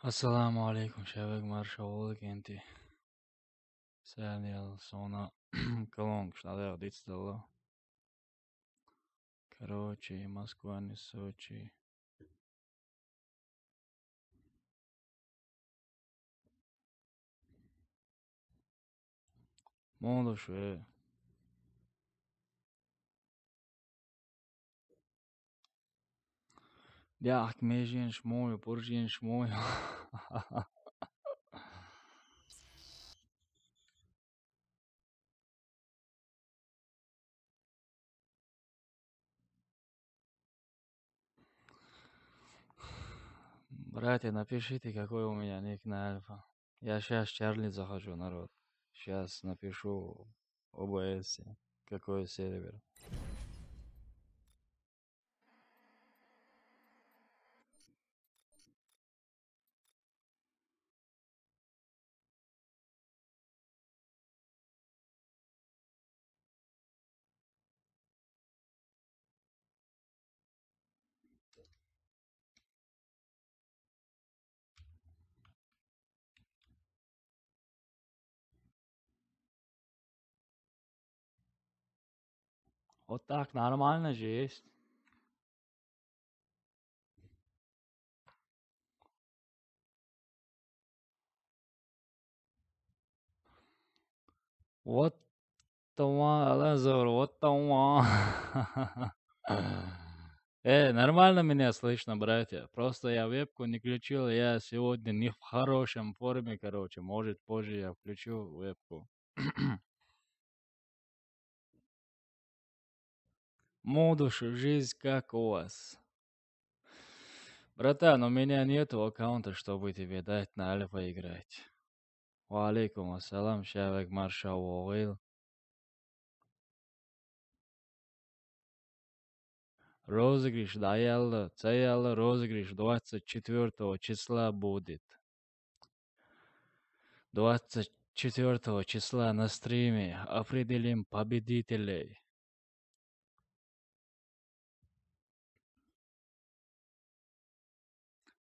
Assalomu alaykum Shavak Marshall Kenti. Saniel Sona Колонг, что дицдало. Короче, Москва, не Сочи. Молодошь. Ja, Akmejin Shmoy, Purjin Shmoy. Братья, напишите, какой у меня ник на Альфа. Я сейчас Чарли захожу, народ. Сейчас напишу ОБС. Какой сервер. Вот так нормально же есть. Вот Тома, Лазар, вот Тома. Нормально меня слышно, братья. Просто я вебку не включил, я сегодня не в хорошем форме, короче. Может, позже я включу вебку. Модуш, жизнь как у вас? Братан, у меня нету аккаунта, чтобы тебе дать на альфа играть. Ва алейкум ассалам, Шавек Маршал. Розыгрыш Даялла, розыгрыш 24 числа будет. 24 числа на стриме определим победителей.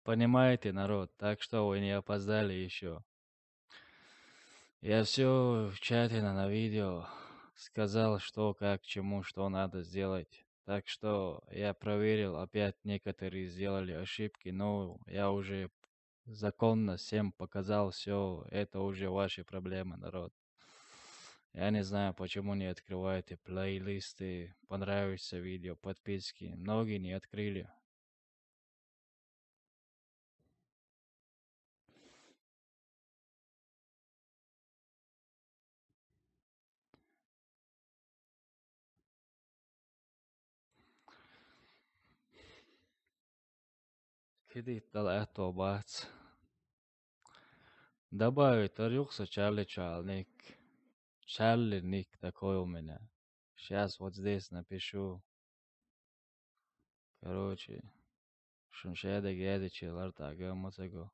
Понимаете, народ, так что вы не опоздали еще. Я все тщательно на видео сказал, что, как, чему, что надо сделать. Так что я проверил, опять некоторые сделали ошибки, но я уже законно всем показал все. Это уже ваши проблемы, народ. Я не знаю, почему не открываете плейлисты, понравится видео, подписки. Многие не открыли. Кидит дал это бац. Добавить Тарюкса Чарли Чалник. Чарли ник такой у меня. Сейчас вот здесь напишу. Короче, шуншеда геди чилар тага мацаго.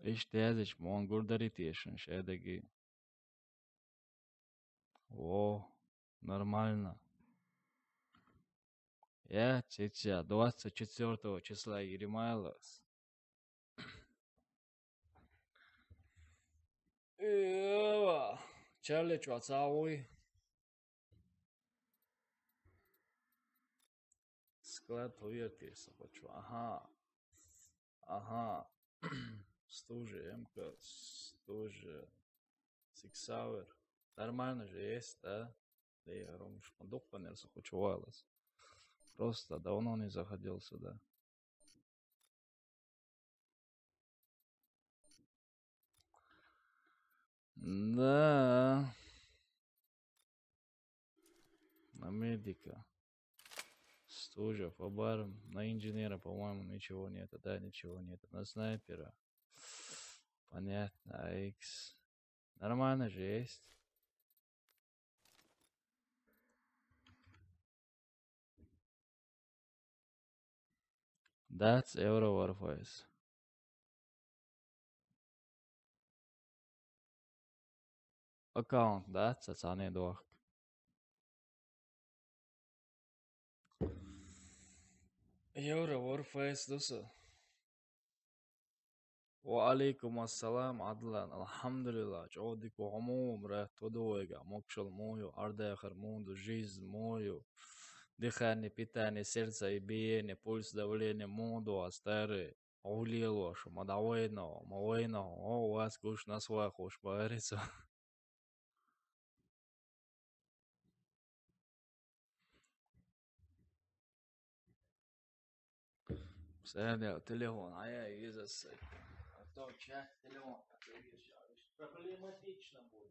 Иштязич монгурдарити шуншеда ги. О, нормально. Я сейчас 24 числа Еремайлас. Чарли Чвацауи. Склад поверьтесь, хочу. Ага. Ага. Стуже, МК, стуже. Six Hour. Нормально же есть, да? Да я ромыш подох понялся, хочу валас. Просто давно не заходил сюда. Да. На медика. Стужа, по барам. На инженера, по-моему, ничего нет. Да, ничего нет. На снайпера. Понятно. X. Нормально же есть. That's Euro Warface. Аккаунт, да, цацаны дуах. Евро Warface дуса. وعليكم السلام عدلان الحمد لله جودك وعموم راه تودوغا مokshal mojo ardécher mundo жизнь мою дыхание питание сердце и биение пульс давление mundo астары улилош мадавейно мавейно о вас куш на свах уж говорится Сэрня телефон а я изасы а то чат телефон проблематично будет.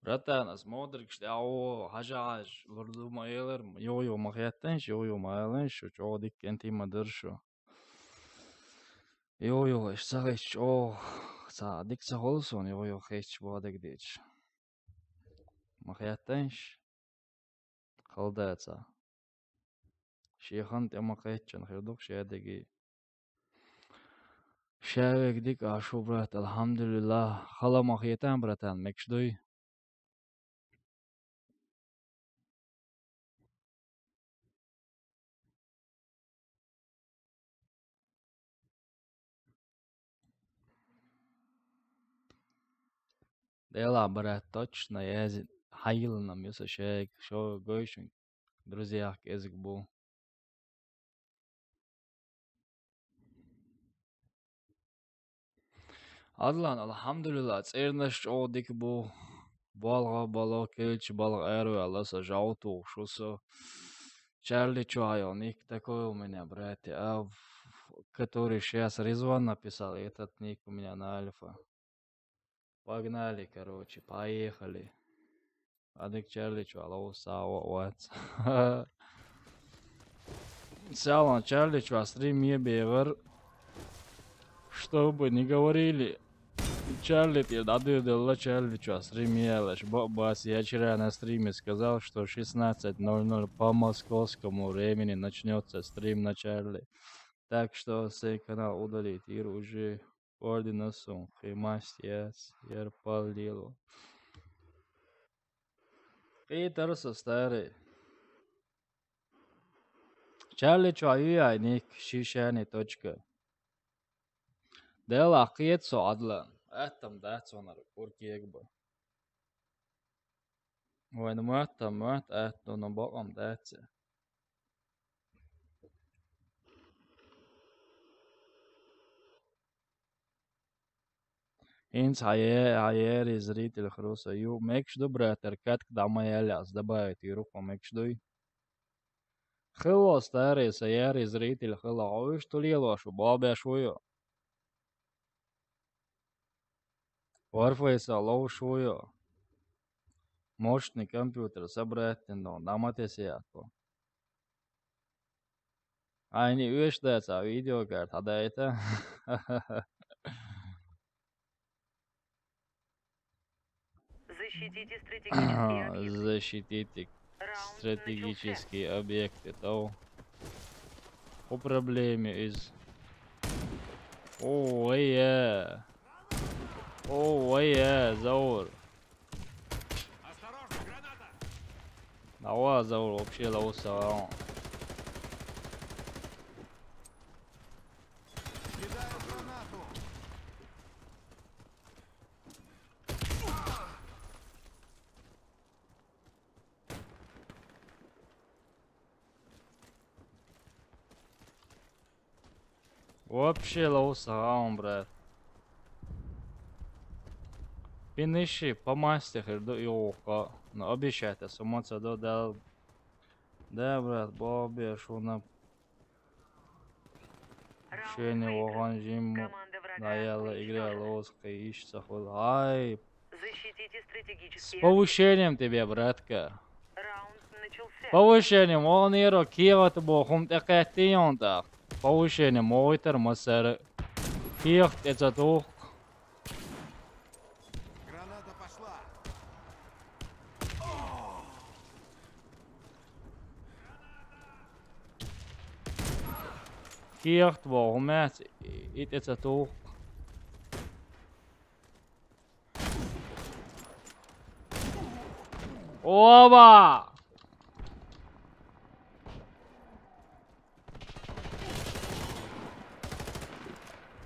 Bratан, смотришь, а о, хажаш, лорду маэлэр, йо-йо махяттанш, йо-йо маэлэнш, чодик кенти мадыршо. Йо-йо, сагыч, о, са, дикса холсон, йо-йо, хэч бодек дич. Махяттанш, халдаца. Шихан те махячан, хердок шедеги. Шавек дик ашу, брат, алхамдулилlah. Хала махятан, братан, мекшдуй. Дела, брат, точно, язит. Хайл нам, юса шейк, шо гойшин. Друзья, язык был. Adlan, alhamdulillah, цернаш одик бу балга бало келч балга эру аласа жауту шусо. Чарли Чуайо, такой у меня, братья, который сейчас Резван написал, этот ник у меня на альфа. Погнали, короче, поехали. Адик Чарли Чуайло, сао, ватс. Сялан Чарли Чуа, стрим ебевер. Что бы ни говорили, Чарли, ты надо Чарли, что стримелась. Бас, я вчера на стриме сказал, что 16:00 по московскому времени начнется стрим на Чарли. Так что сей канал удалит. Ир уже координацию. Химастиас, я полдилу. И тарса старый. Чарли, что ай ник шишани точка. Дела киетсо адла. Этом дать он куркиекба. When möt at någon bakom det. Инц хае зритель хруса ю мекшду братер кат кдама яляс добавить ируку мекшдуй. Хыло старый саяри зритель хыло ой что лилошу бабяшую. Warface лоушую. Мощный компьютер собрать но наматесиако. Они уешдается видеокарта да это. Защитите стратегические объекты. То по проблеме из... О, Заур. Давай, Заур, вообще лоуса. Вообще лоуса, брат. Пиниши по мастеру до йока. Но обещайте, суматься додал. Да, брат, бобе, шо на... Шене воган зиму. Наела игра лоска ищется ход. Ай. С повышением тебе, братка. Повышением, он иро киеват бохум такатион так. Повышением, мойтер масер. Киев это дух. Kiecht waarom het iets het toch? Oba!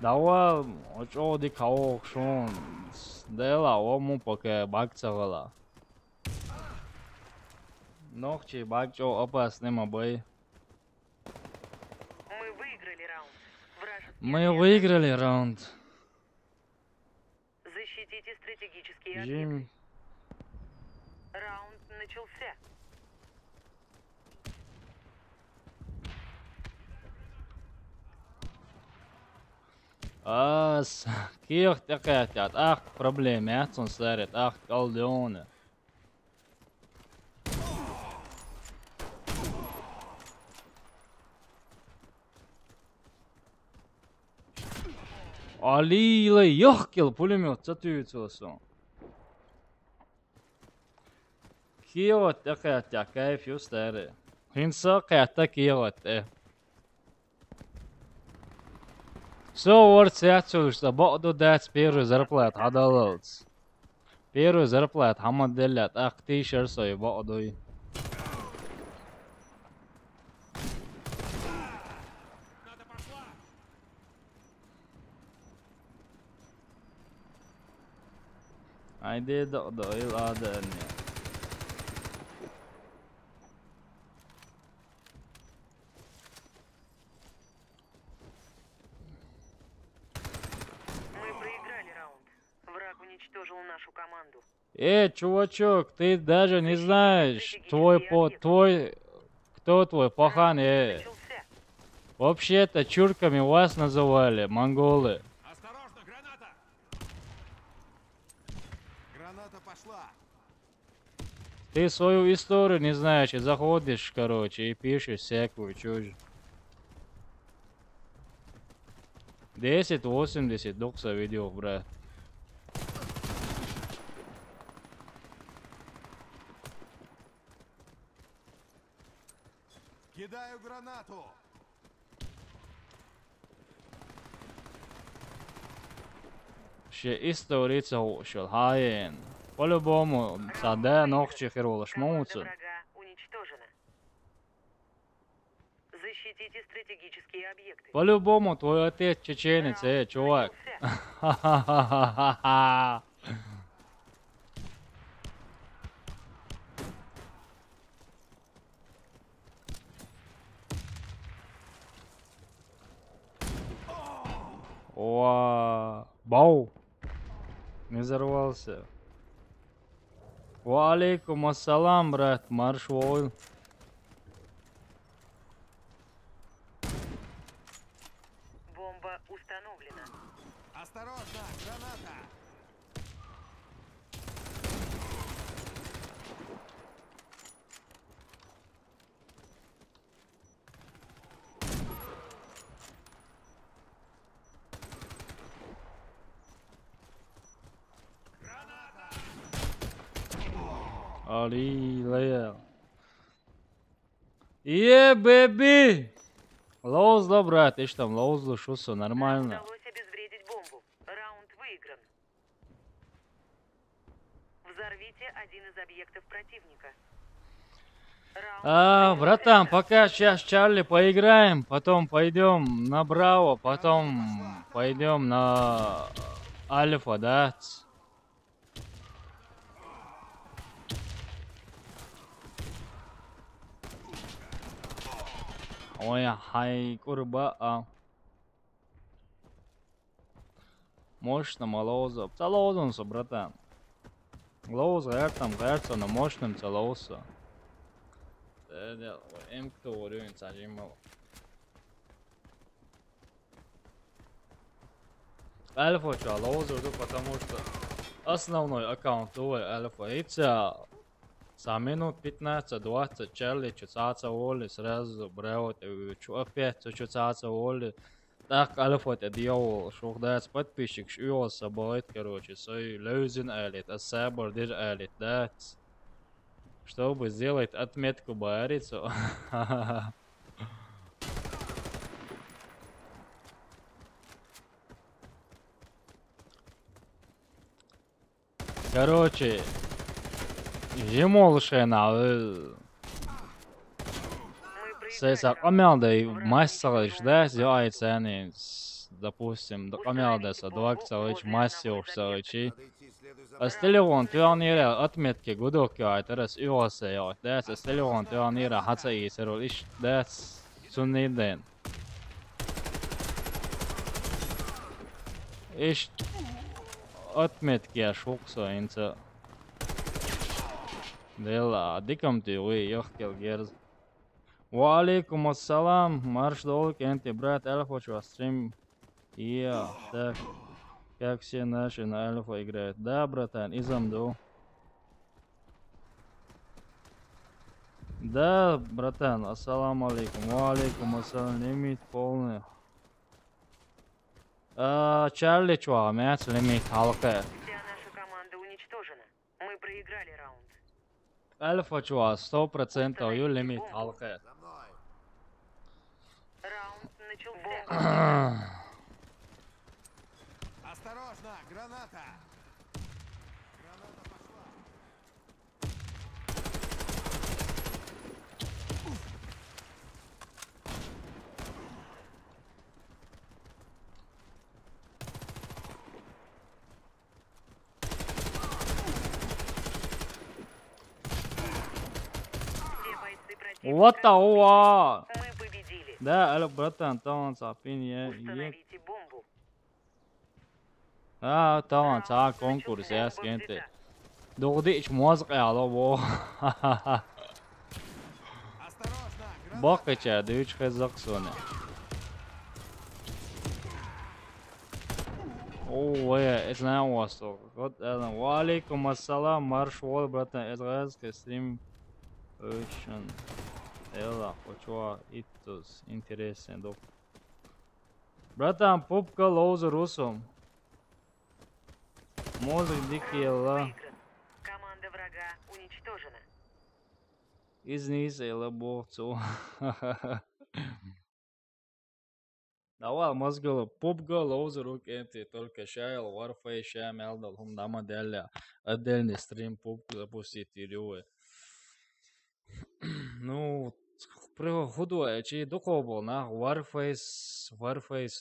Давай, очо ди каох шон. Дела, ому пока багцавала. Ногчи багчо опас нема бой. Мы выиграли раунд. Мы выиграли раунд. Защитите стратегические Жим. объекты. Раунд начался. Kiecht tekijät, probleemi, on sääret, kaldeone. Alile jahkil pulemjot satüütsuosu. Kievat tekijät ja käif just ääri. Hinsa kättä kievat. Soort сяцулышта баъду дац первый зарплат хадалалц. Первый зарплат хамаделят ахти шерсой баъдуй. Айде дa'il адани. Уничтожил нашу команду. Чувачок, ты даже не знаешь, кто твой пахан, Вообще-то чурками вас называли, монголы. Осторожно, граната! Граната пошла. Ты свою историю не знаешь и заходишь, короче, и пишешь всякую чушь. 1080 докса видео, брат. Кидаю гранату. История шел хаен. По-любому, сада ногчи херола шмоутся. Защитите стратегические объекты. По-любому твой отец чеченец, чувак. Ха-ха-ха-ха-ха. Бау. Не взорвался. Валейкум ассалам, брат, марш воин. Бомба установлена. Осторожно, граната. Али, лея. Бэби! Лоузла, брат, ты ж там лоузла, шусу, нормально. Удалось обезвредить бомбу. Раунд выигран. Взорвите один из объектов противника. Братан, пока сейчас Чарли поиграем, потом пойдем на Браво, потом пойдем на Альфа, да? Ой, хай, курба, Мощно, лоуза. Целоузунсу, братан. Лоуз, гэртам, на мощным целоусу. М-кто уровень сажимал. Альфа что, лоузу, потому что основной аккаунт твой Альфа. И за минут 15-20 Чарли чесаться воли сразу брал, опять чесаться воли. Так Альфа это делал, что да, подписчик шьёл с собой, короче, свой лёзин элит, а сабор дир элит, да. Чтобы сделать отметку Барицу. Короче, жемолшена, Мы Сesa проиграли раунд. командой массовый, да, сделается, допустим, до команды со 2 массовый, Стилион turniere atmetki gudokja, teres üoseja, tässä Stilion turniere hatsai serul ish, tässä sunniden. Ish atmetkiä shukso insa. Dela, dikam tui johkel gerz. Wa alaikum assalam, марш долг, энти, брат, Альфа, чё, стрим. Так, как все наши на Альфа играют. Да, братан, изамду. Да, братан, ассаламу алейкум. Ва алейкум ассалам, лимит полный. Чарли, чувак, мяч лимит халка. Вся наша команда уничтожена. Мы проиграли раунд. Альфа, чувак, 100% ю лимит халка. За мной. Раунд начался. Осторожно, граната! Граната пошла. Все бойцы противника Вот того. мы победили. Да, алло, братан, талан цапин, Установите бомбу. талан ца конкурс, я скенте. Догдич мозг алло, во. Осторожно, граната! Бакача, дыч хезаксоне. Ой, это не восток. Вот это. Ва алейкум ассалам, марш вол, братан, израильский стрим. Очень. Ела, хочу итус, интересен, док. Братан, пупка лоуза русом. Мозг дикий, ела. Выигран. Команда врага уничтожена. Изниз, ела, бохцу. Давай, мозгала, пупка лоуза рук, энти, только шайл, варфей, шамел, дал, хум, дама, деля. Отдельный стрим, пупку запустить, идиоты. Ну, худое, чи духово, на Warface,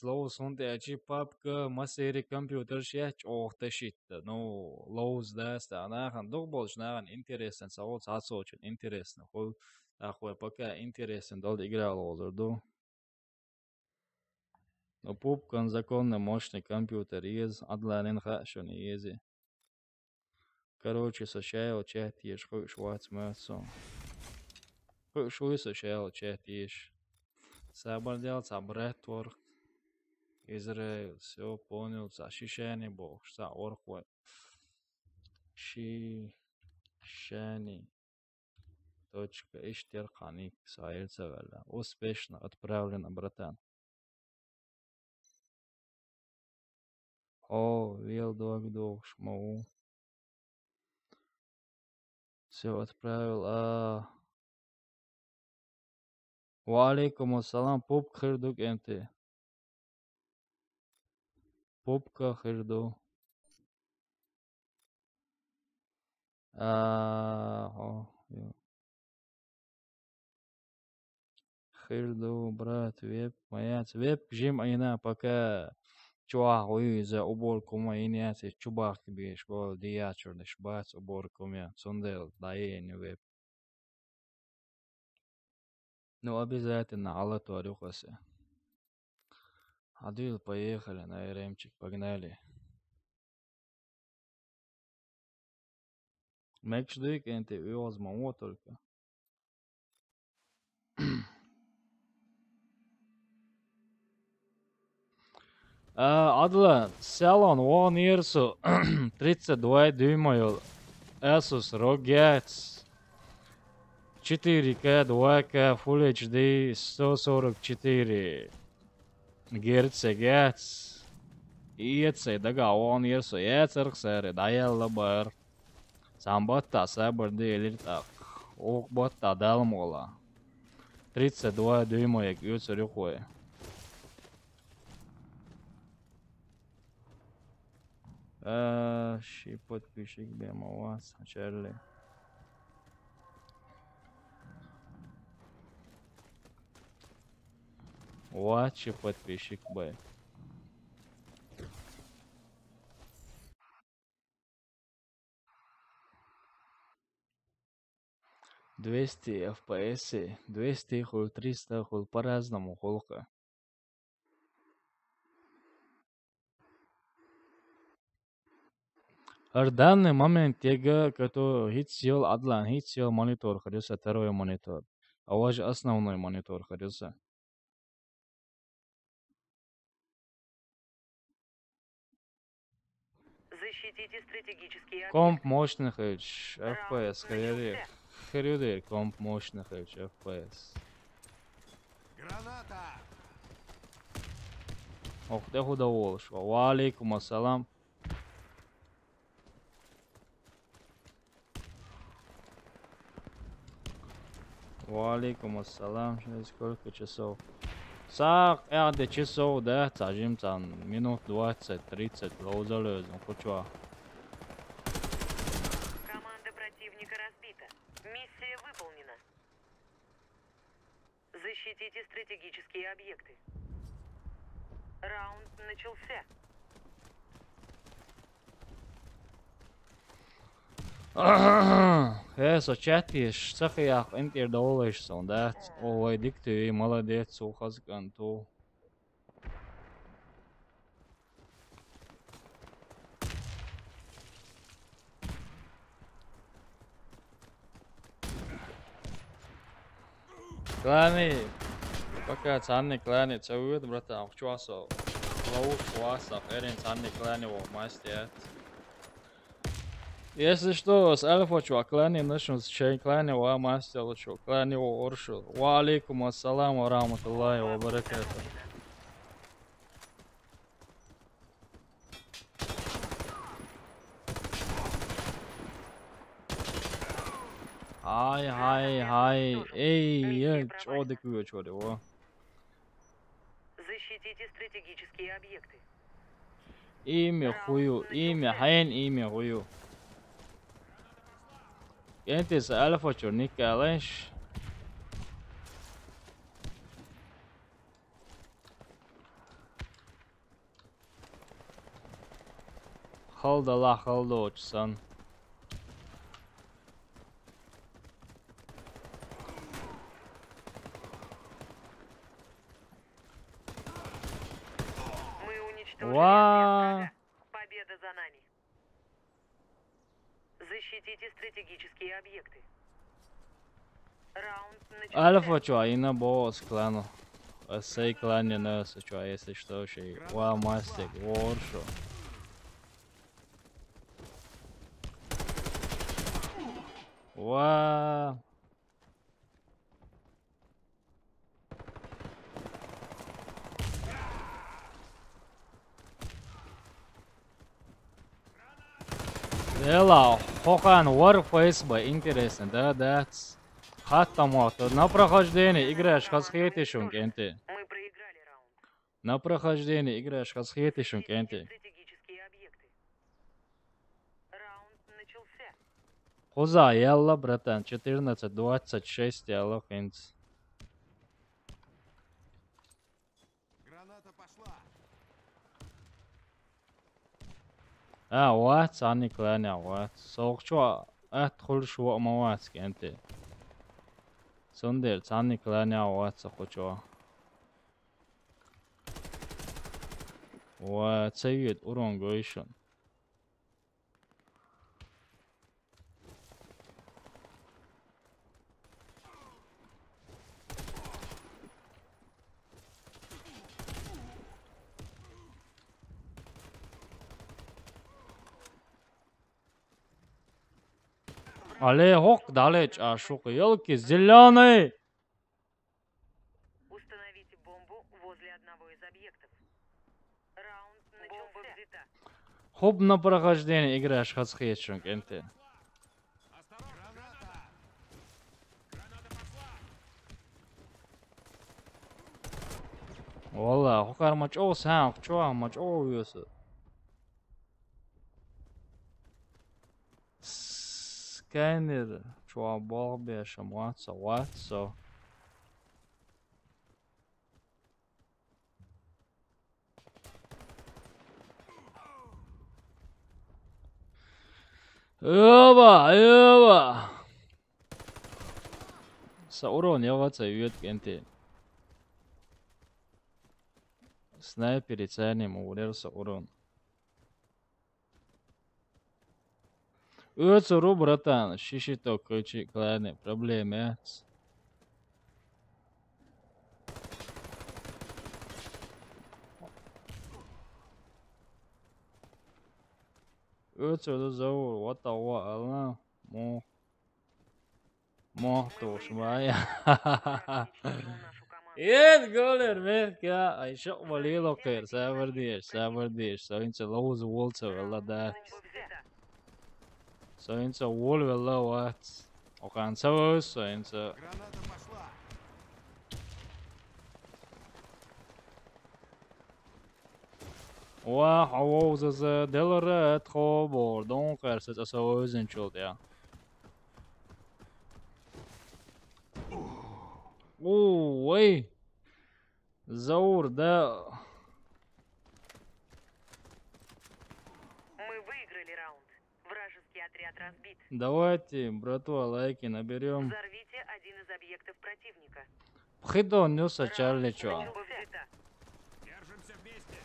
Lowe's, он чи папка, масери компьютер, шеч, ох, тащит, ну, Lowe's, да, нахан, духбол, нахан, интересен, савол, очень интересно, хол, ахуй, пока интересен, дол, играл, озерду. Но пупка, законно мощный компьютер, ез, адланин хашон, ези. Короче, сошаял, чат, ешь, швац, мэцо. Шуйса шел чатиш. Собрал собрать Израиль. Все понял. Ощущение бог. Что орхует. Шишани. Точка. Иштерханик. Саильцевела. Успешно отправлено, братан. О, вел дог шмау. Все отправил. Валейкум ассалам, пуп хирдук энти. Пупка хирду. Хирду, брат, веб, маяц. Веб, жим айна, пока чуах уй за уборку маяц, чубах тебе школ, диячур, дешбац, уборку мя, сундел, даени веб. Ну, обязательно, алла туарюхасе. Адвил, поехали на РМчик, погнали. Мекшдуик, энти, уозма, только. Adla, salon, one years, 32 дюймов, Asus ROG Ats, 4К, 2К, Full HD, 144 Гц, Гц, EC, дага, one years, EC, серия, даяла бар, самботта, сабр, делирта, окботта, далмола, 32 дюймов, Гц, рюхуе. Ши подписчик бем у вас, Чарли. Watch подписчик Б. 200 FPS, 200 хуй, 300 хуй, по-разному холка. В данный момент тега, который хитсил адлан, хитсил монитор ходился, второй монитор. А у вас же основной монитор ходился. Защитите стратегические Комп объекты. мощных FPS, хрюдер, комп мощных FPS. Граната! Ох, да худа волш. Ва алейкум ассалам. Ва алейкум ассалам. Сейчас сколько часов? Сак, часов, да, цажим цан. Минут 20-30, лоузалезом, кучва. Команда противника разбита. Миссия выполнена. Защитите стратегические объекты. Раунд начался. Сочатишь, сахиях, энтер долларсон, да? Ой, диктуй, молодец, ухазган, то. Клани, пока цанни клани, цаует, братан, чуасо. Лоу, чуасо, эрин цанни клани, во, мастер. Если что, с альфа чувак, клани начнут с чай клани, ва мастер лучу, клани во оршу. Ва алейкум ассалам ва рахматуллахи ва баракату. Хай, эй, чё дикую, чё дикую. Защитите стратегические объекты. Имя хую, имя, хайн имя хую. Энти с альфа чё, никалеш. Халдала, халдоч, сан. Мы уничтожили Ва. объект врага. Победа за нами. Защитите стратегические объекты. Раунд начался. Альфа чё, ина босс клану. Сей клане нёс, чё, если что, шей. Ва мастер, оршу. Ва. Дела, Хохан Warface бы интересно, да, that's. Хаттамот, на прохождение играешь хасхетишун кенти. Мы проиграли раунд. На прохождение играешь хасхетишун Защитите кенти. стратегические объекты. Раунд начался. Хуза, ялла, братан, 14-26, ялла, хинц. Граната пошла! وات عني كلاني وات سوق شو أدخل شو موات كأنت سندر عني كلاني وات سوق شو وتسيد أورونغويشن عليه هوك دالج أشوق يلكي зеленый. Установите бомбу возле одного из объектов. Раунд начался. Бомба взята. خوب на прохождение играешь хасхетшунг أنت Осторожно! Граната! Граната пошла! والله هوكار ماچ أو سام شو ماچ أو يوسف скайнер. Чуабал бешем. Ватсо. Eva. Саурон, я ватса юет кенте. Снайпер ценим урер Саурон. Ötsuru bratан, шишито кучи кланы, проблемы. Ötsuru зовут, what the Allah, то шмая. Ед голер мерка, а еще валило кер, савердиш, соинца лоуз волца велада. Соинца вол велават. Оканца соинца. Граната пошла. وحوزة دلرت خبر دون قرصة أسوازن شد يا وي زور ده Мы выиграли раунд. Вражеский отряд разбит. давайте, братва, лайки наберем. Взорвите один из объектов противника. Пхидон нюса Чарли чё? Бомба взята. Держимся вместе.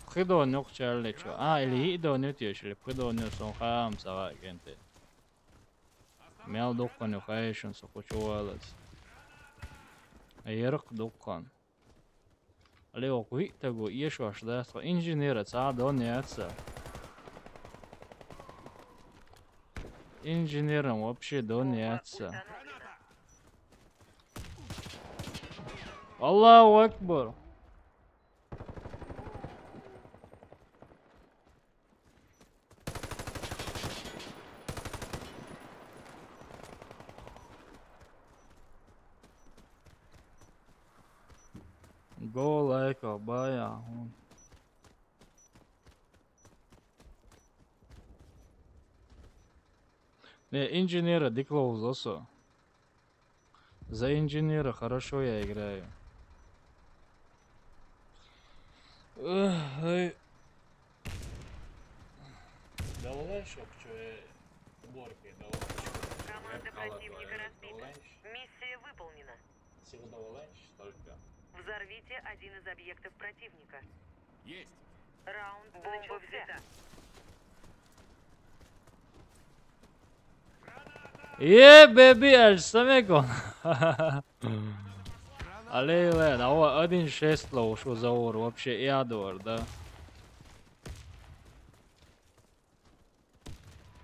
Пхидон нюк Чарли чё? А, или идон нют ешли. Пхидон нюс он хам сава генте. Мял дуккан юхайшун сухучуалас. Ерк дуккан. Лео куитагу ешваш да. Инженера цаадон яца. Инженером вообще дон яца. Аллаху Акбар. Go like a baya. Не, инженера Диклоуз осо. За инженера хорошо я играю. Давай шокчу уборки, Команда противника разбита. Миссия выполнена. Всего даваланч только. Взорвите один из объектов противника. Есть. Раунд бомба взята. Бэби, альсамекон. Алле, давай 1.6 лоушу заур, вообще ядор, да?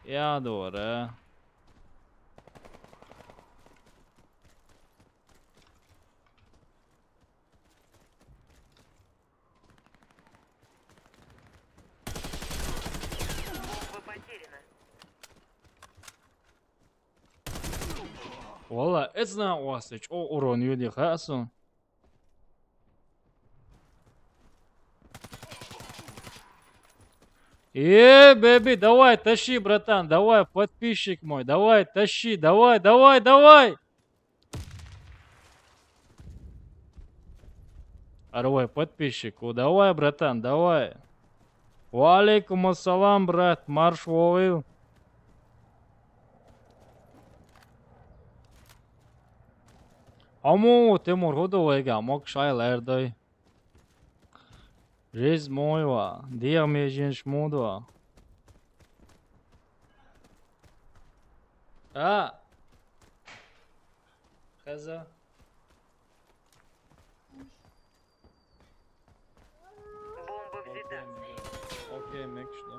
Ядор, Бомба потеряна. Вала, это на осыч, о урон юди хасун. Бэби, давай, тащи, братан, давай, подписчик мой, давай, тащи, давай. Арвай, подписчику, давай, братан, давай. Валейкум ассалам, брат, марш вовил. Аму, Тимур, худовайга, мог шайлердой. Жизнь моего, диа межин шмудва. Хаза. Бомба взята. Окей, мек что?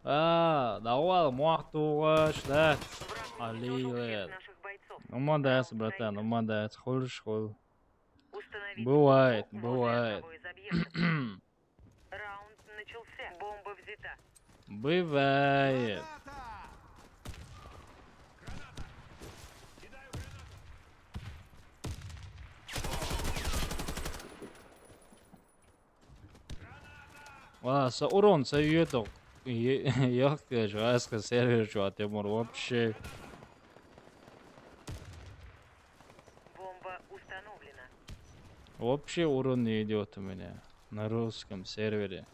Давай, муахтуга, шлят. Враг уничтожил Алилет. всех наших бойцов. Молодец, братан, молодец, хул. Установите Бывает, бомбу возле бывает. одного из объектов. Раунд начался. Бомба взята. Бывает. Граната! Кидаю гранату. урон советов. Я скажу, аска сервер, что Тимур вообще. Бомба установлена. Вообще урон не идет у меня на русском сервере.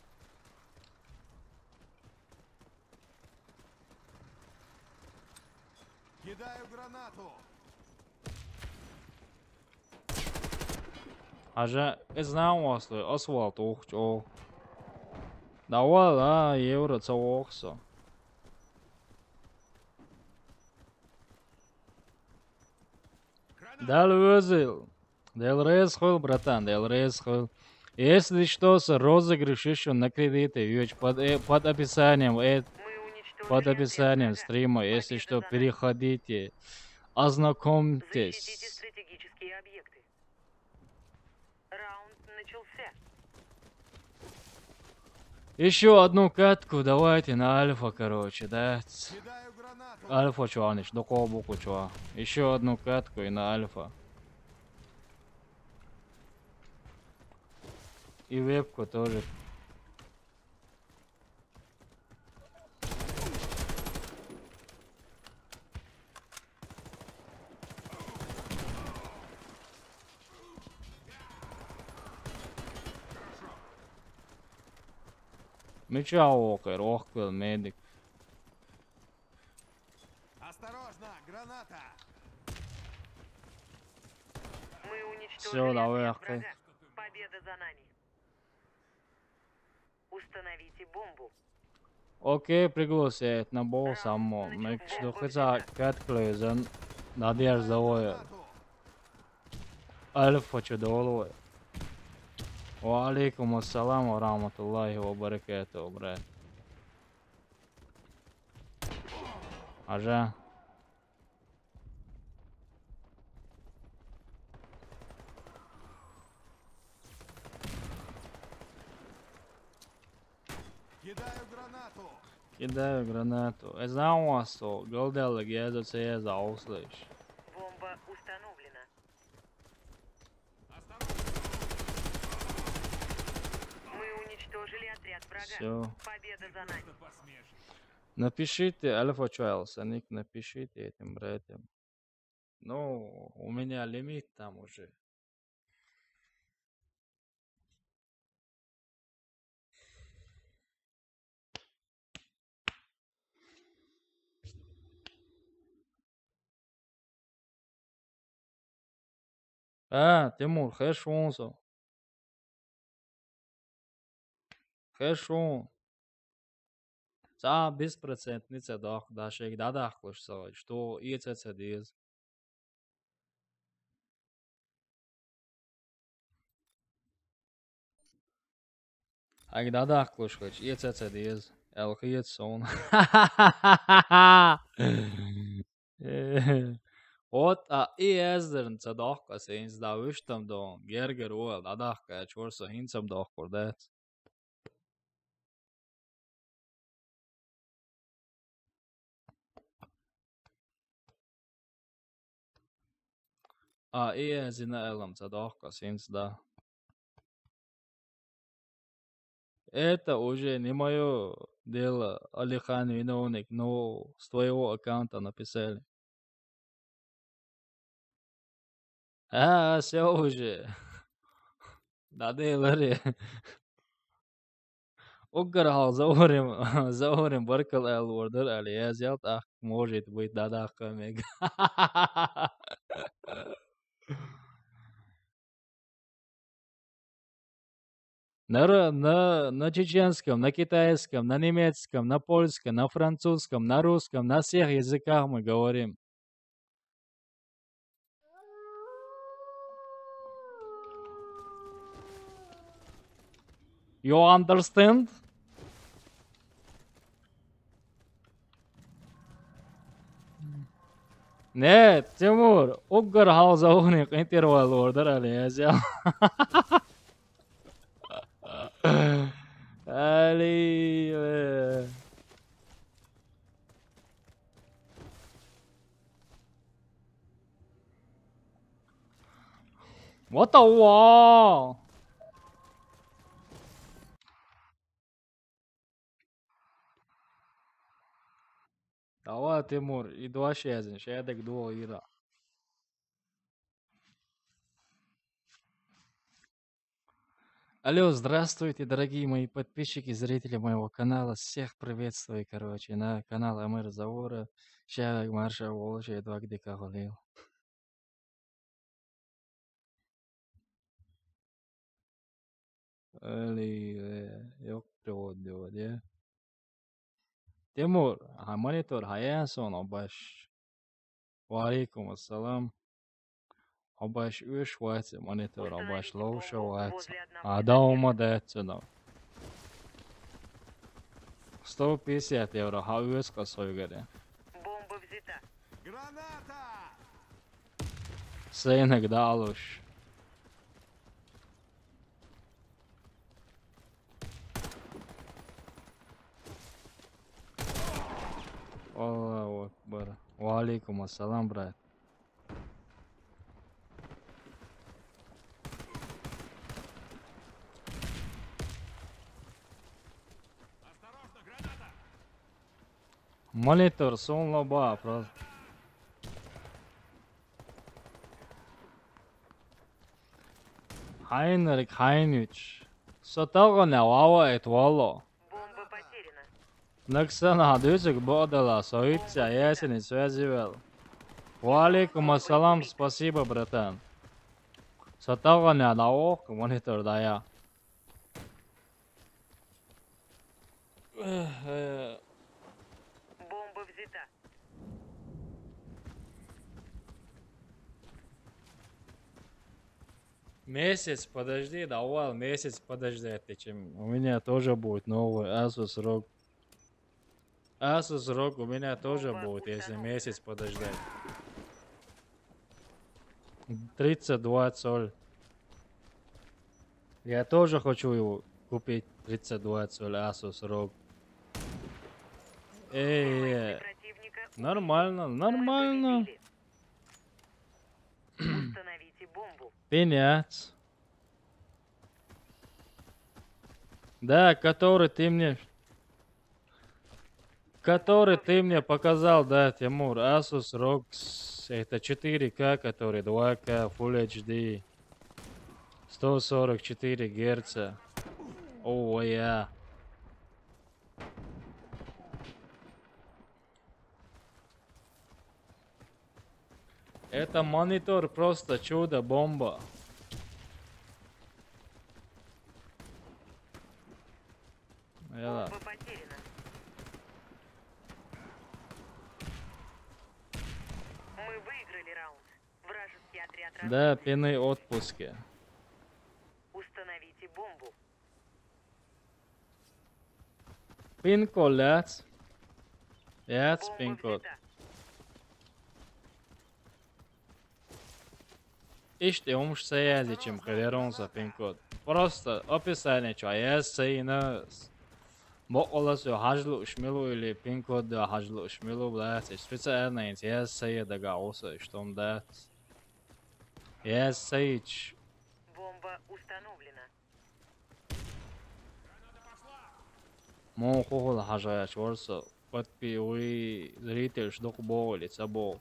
Кидаю гранату. Aja, знаю вас, асфальт, ох, чё. Давай, да, евро, цавокса. Граната. Дал вызыл. Дел рейсхол, братан, дел рейсхол. Если что, розыгрыш еще на кредиты, Юч, под описанием, Мы уничтожили под описанием отряд врага. стрима, если Победа что, за нами. переходите, Защитите ознакомьтесь. стратегические объекты. Раунд начался. Еще одну катку давайте на альфа, короче, да. Кидаю гранату. Альфа, чуванич, до кобуку, чува. Еще одну катку и на альфа. И вебку тоже. Меча окер, охквел, медик. Осторожно, граната. Мы уничтожили Всё, давай, отряд окей. врага. Победа за нами. Установите бомбу. Окей, пригласить на бол само. Мек что хотя катклезен. Надеж завоя. Гранату. Альфа чудоловая. Ва алейкум ассалам ва рахматуллахи ва баракатуху, брат. Ажа. Кидаю гранату. Кидаю гранату. Знаю вас, что голдел гезоция за услышь. Бомба установлена. Осторожно. Мы уничтожили отряд врага. Все. Победа за нами. Просто посмешище. Напишите, Альфа Чайлса, ник напишите этим братьям. Ну, у меня лимит там уже. Тимур, хэшунсо. Хэшун. За беспроцентница да шег дадахлышса, что ИЦЦДС. Аг дадахлышхач, ИЦЦДС. Элхиетсон. Вот, ИСдерн цадахка сенс да виштам дон. Гергер уэл дадахка чорса хинцам дахкурдет. ИСина элам цадахка сенс да. Это уже не мое дело, Алихан виновник, но с твоего аккаунта написали. Все уже. Да делали. Угорал, заорим, баркал эл ордер, али я взял, так, может быть, да, камег. На чеченском, на китайском, на немецком, на польском, на французском, на русском, на всех языках мы говорим. You understand? Нет, Тимур, угорал заорник интервал ордер, али я взял. Ali. What the wall? Тимур, и 2 я так 2 ира. Алло, здравствуйте, дорогие мои подписчики, зрители моего канала. Всех приветствую, короче, на канал Амир Завора. Шаг Марша Волжа, едва где кахалил. Yok привод, я. Тимур, монитор Хаясон, обаш. Валейкум ассалам. Обаш уж ватся, монитор, обаш лоуша ватся. А да, умадается, да. 150 евро, хауэс косой горе. Бомба взята. Граната! Сейнек далуш. Аллаху акбар. Валейкум ассалам, брат. Осторожно, граната! Монитор, сон лоба, просто. Хайнрик Хайнич. Сотагоне вава этвало. Бомба потеряна. Наксана хадюсик бодала, соится, ясен связивал. Валейкум ассалам, спасибо, братан. Сотагоне наох, монитор дая. Бомба взята. Месяц, подожди, давай, месяц, подожди, отвечаем. У меня тоже будет новый Asus ROG. Asus ROG у меня тоже будет, если месяц подождать. 32 соль. Я тоже хочу его купить, 32 соль Asus ROG. Эй, Противника нормально, мы нормально. победили. Установите бомбу. Пенять. Да, который ты мне показал, да, Тимур. Asus ROG, это 4К, который 2К, Full HD, 144 Гц. О, я. Это монитор просто чудо-бомба. Бомба потеряна. Мы выиграли раунд. Вражеский отряд Да, разбит. пины отпуски. Установите бомбу. Пин-код, ляц. Ляц, Бомба пин-код. взята. İşte olmuş yazıcım kıvırınsa pin-kod. Просто описание, что если на мокласу хажлу шмилу или пин-код да хажлу шмилу, блядь, специально если догаоса, что он дает. Если Бомба установлена. мохол хажая чорса, подпиуи зритель что кубо лицабо.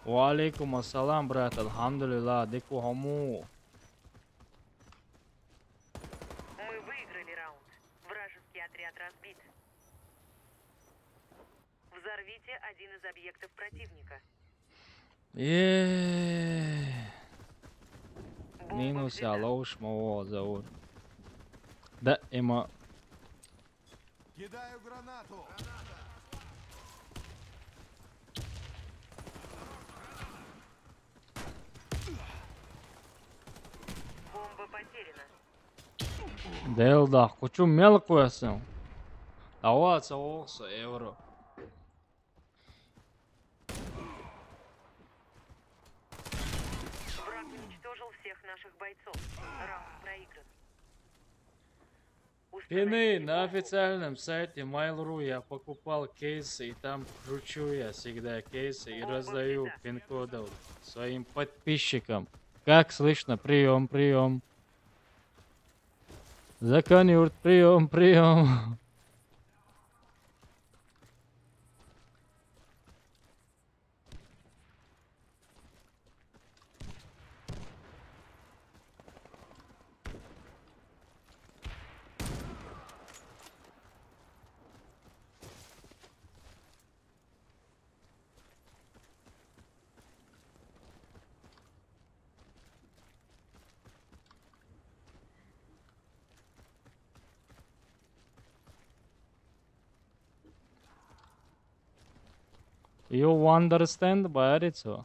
Валейкум ассалам, брат, алхамдулилlah, дику хаму. Мы выиграли раунд. Вражеский отряд разбит. Взорвите один из объектов противника. Бомба Минус взята. алош маво заур. Да, има. Кидаю гранату! Бомба потеряна. Делда, хочу мелкую сам. Даваться олса евро. Враг уничтожил всех наших бойцов. Раунд проигран. Пины Установите на бомбу. официальном сайте Mail.ru я покупал кейсы, и там кручу я всегда кейсы и раздаю пин-кодов своим подписчикам. Как слышно? Прием, прием. Законюрт, прием, прием. You understand, Барицо?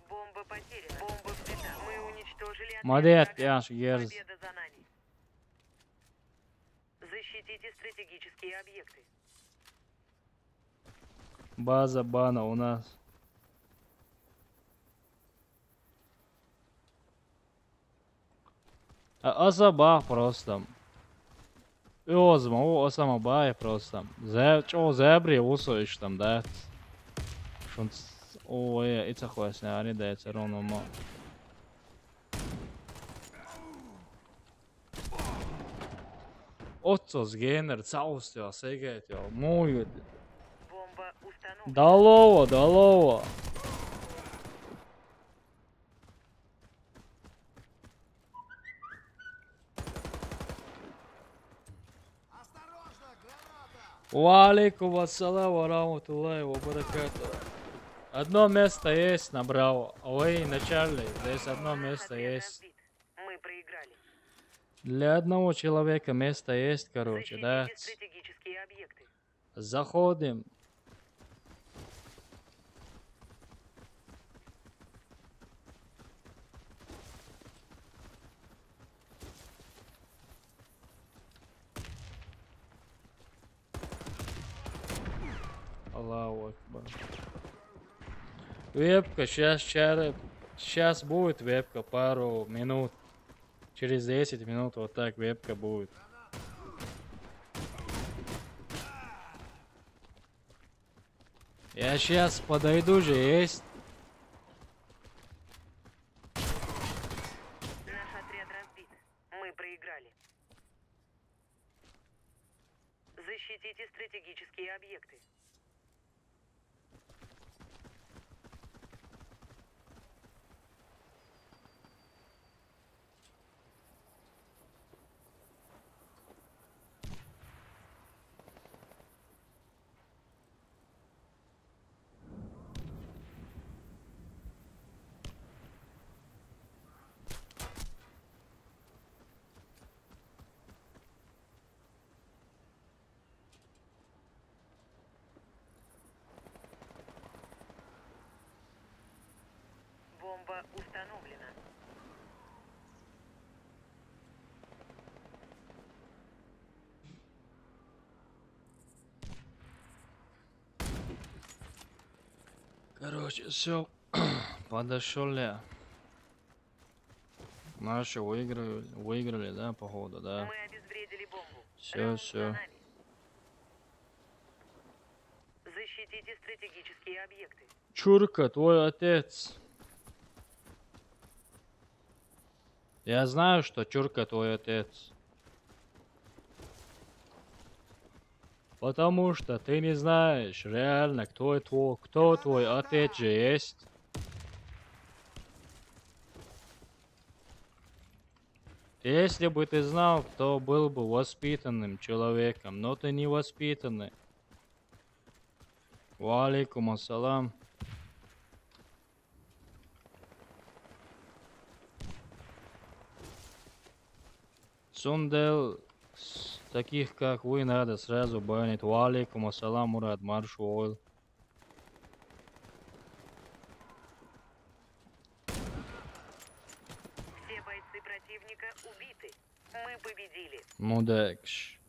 Бомба потеряна. Бомба взята. Мы уничтожили отряд Молодец, врага. Яш, Герз. Победа за нами. Защитите стратегические объекты. База бана у нас. Асаба просто. Озма, осама бай просто. Чо зебри усоиш там, да? Шунц. Ой, ицахуэс не аридается ровно мо. Отцос генер, цаустя, сегетя, мой. Бомба установлена. Далово, далово. Осторожно, граната! Валейкум ассалам ва рахматуллахи ва баракату. Одно место есть на Браво. Ой, на Чарли. Здесь одно Наш место отряд есть. разбит. Мы проиграли. Для одного человека место есть, короче, да? Защитите стратегические объекты. Заходим. Аллаху Акбар. Вебка, сейчас будет вебка пару минут. Через 10 минут вот так вебка будет. Я сейчас подойду же, есть. Наш отряд разбит. Мы проиграли. Защитите стратегические объекты. Бомба установлена. Короче, все. Подошел я. Наши выиграли, да, походу, да. Мы обезвредили бомбу. Всё, Раунд всё. за нами. Защитите стратегические объекты. Чурка, твой отец. Я знаю, что Чурка твой отец. Потому что ты не знаешь реально, кто твой отец же есть. Если бы ты знал, то был бы воспитанным человеком, но ты не воспитанный. Валейкум ассалам. Сундел, таких как вы, надо сразу банить. Валейкум ассалам, Мурат, марш ойл. Все бойцы противника убиты. Мы победили. Мудакш.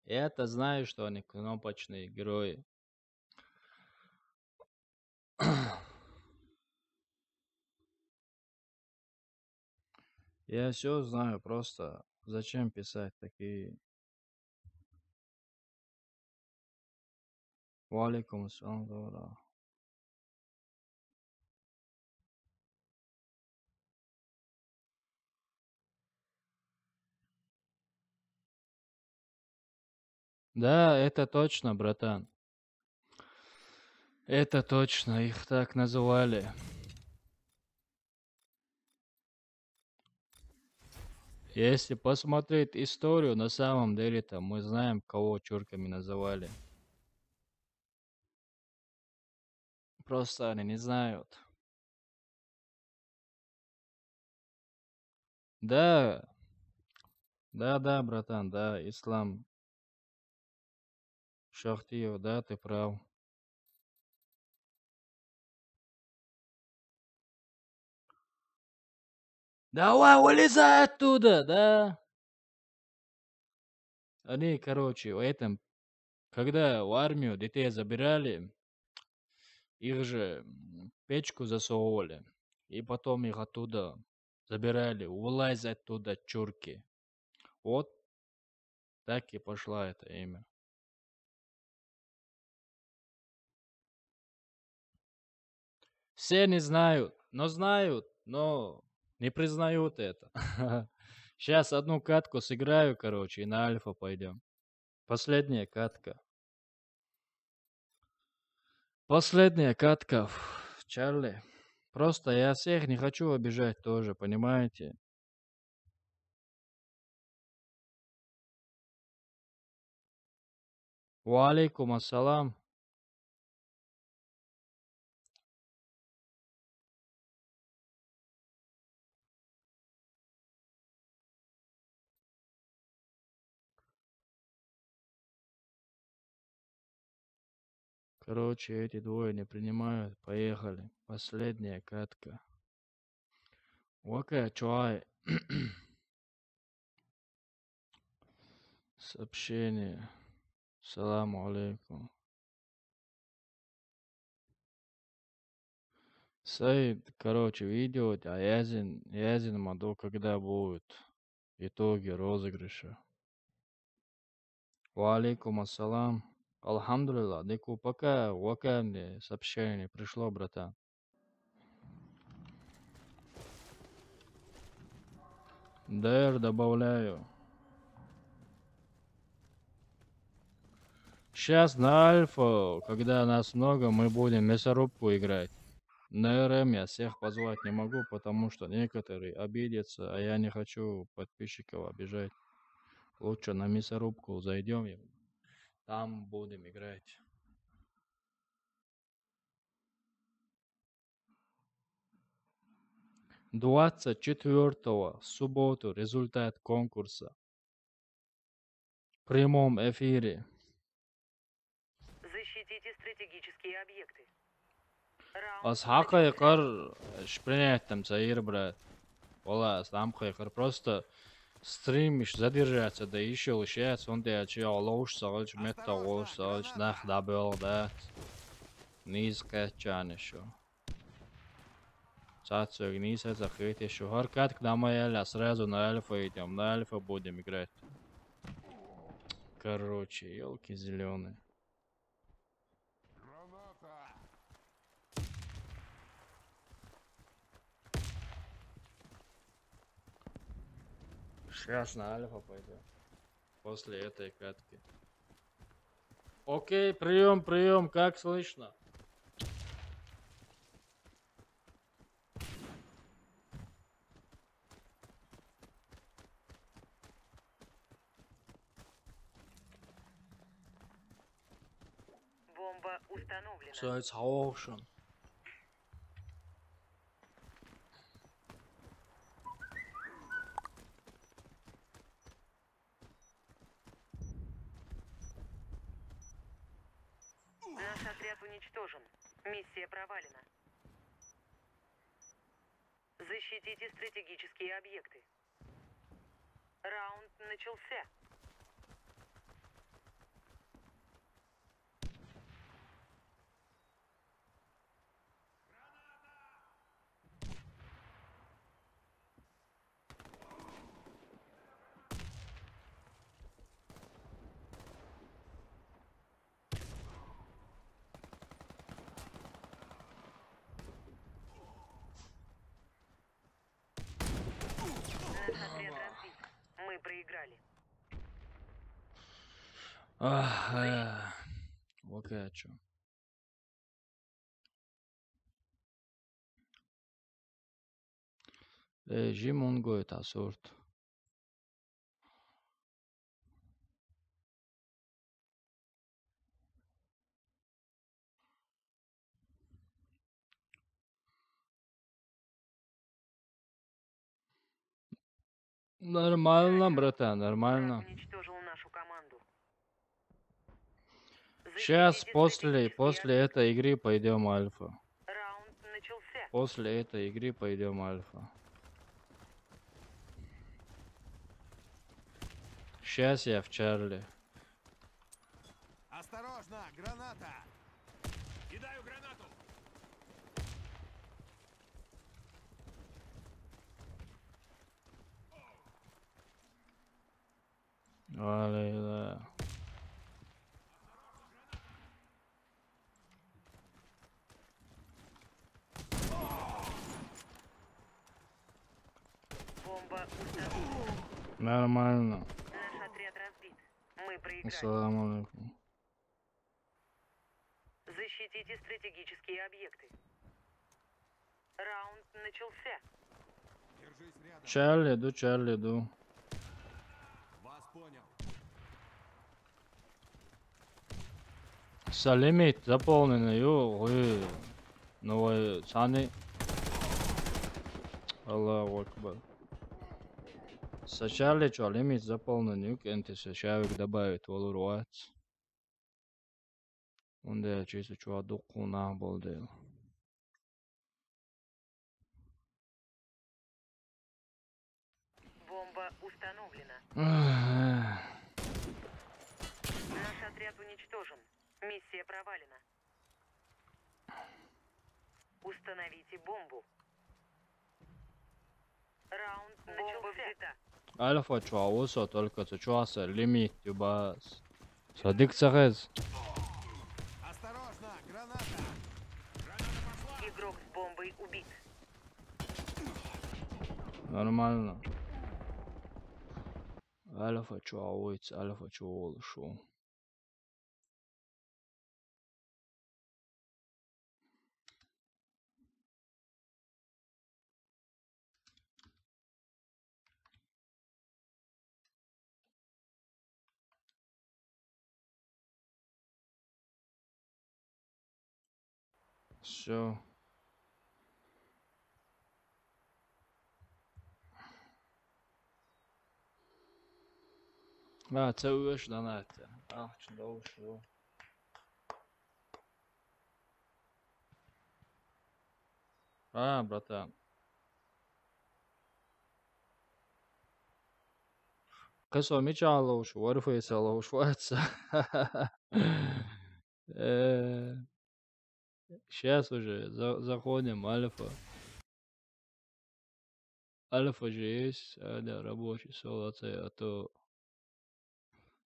Я-то знаю, что они кнопочные герои. Я все знаю, просто зачем писать такие... Валикум ассалам, добра. Да, это точно, братан. Это точно, их так называли. Если посмотреть историю, на самом деле-то мы знаем, кого чурками называли. Просто они не знают. Да, да, братан, да, ислам. Шахтиев, да, ты прав. Давай, вылезай оттуда, да? Они, короче, в этом, когда в армию детей забирали, их же в печку засовывали. И потом их оттуда забирали. Вылазь оттуда, чурки. Вот так и пошла это имя. Все не знают, но не признают это. Сейчас одну катку сыграю, короче, и на альфа пойдем. Последняя катка. Последняя катка. Чарли. Просто я всех не хочу обижать тоже, понимаете? Валейкум ассалам. Короче, эти двое не принимают. Поехали. Последняя катка. Окей, чуай. Сообщение. Саламу алейкум. Сайт, короче, видео, а Язин Маду, когда будет итоги розыгрыша. Валейкум ассалам. Алхамдулилlah. Деку пока мне сообщение пришло, братан. Дэр добавляю. Сейчас на альфа, когда нас много, мы будем мясорубку играть. На РМ я всех позвать не могу, потому что некоторые обидятся, а я не хочу подписчиков обижать. Лучше на мясорубку зайдем и там будем играть. 24-го, в субботу, результат конкурса. В прямом эфире. Защитите стратегические объекты. Аз Раунд хақиқар шпринеттем заир, брат. Ола, сам хақиқар просто стримиш задержаться, да еще лишается, он тебя че лоуш салыч, метта лоуш салыч, нах дабел, да. Низ качан еще. Цацуг низ захит еще. Харкат к нам сразу на альфа идем, на альфа будем играть. Короче, елки зеленые. Граната! Сейчас на альфа пойдем. После этой катки. Окей, прием, как слышно? Бомба установлена. So, jetzt auch schon. Наш отряд уничтожен. Миссия провалена. Защитите стратегические объекты. Раунд начался. Наш отряд разбит. Мы проиграли. Окей, а чё? Режим он гоет асорт. Нормально, братан, Враг нормально. уничтожил нашу команду. Сейчас Защитите после стратегические объекты. этой игры пойдем альфа. Раунд начался. После этой игры пойдем альфа. Сейчас я в Чарли. Осторожно, граната! Кидаю гранату! Вали, да. Бомба установлена. Нормально. Наш отряд разбит. Мы проиграли. Ассаламу алейкум. Защитите стратегические объекты. Раунд начался. Держись рядом. Чарли иду. Вас понял. Лимит заполненный. Новый цаны. Аллаху акбар. Сначала что, лимит заполненный. Кенте шавик добавить волуруат. Унде чисто что духуна болдел. Бомба установлена. Наш отряд уничтожен. Миссия провалена. Установите бомбу. Раунд начался. Альфа что, усо только что лимит юбас. Садик царез. Осторожно, граната! Игрок с бомбой убит. Нормально. Альфа что, уйц, альфа что, улшу. Все. Це уж донати. Чудово, що. Братан. Касо мечало уж, варфейсало уж, ватса. Сейчас уже заходим, альфа. Альфа же есть, да, рабочий соло, а то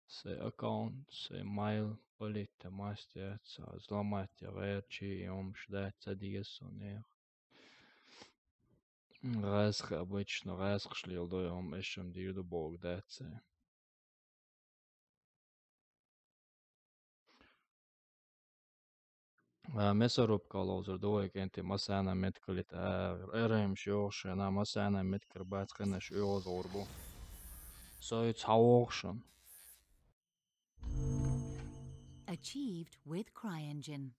се аккаунт, се майл, полите мастер, взломать верчи, ждать садиесонер. Райск обычно, райск шлил, еще дирду бог дается. Месорубка лозер دوی که انت مثلا متکلیت ارم شوش نه مثلا متکر باید خنش یوز orbu. So it's how auction. Achieved with CryEngine.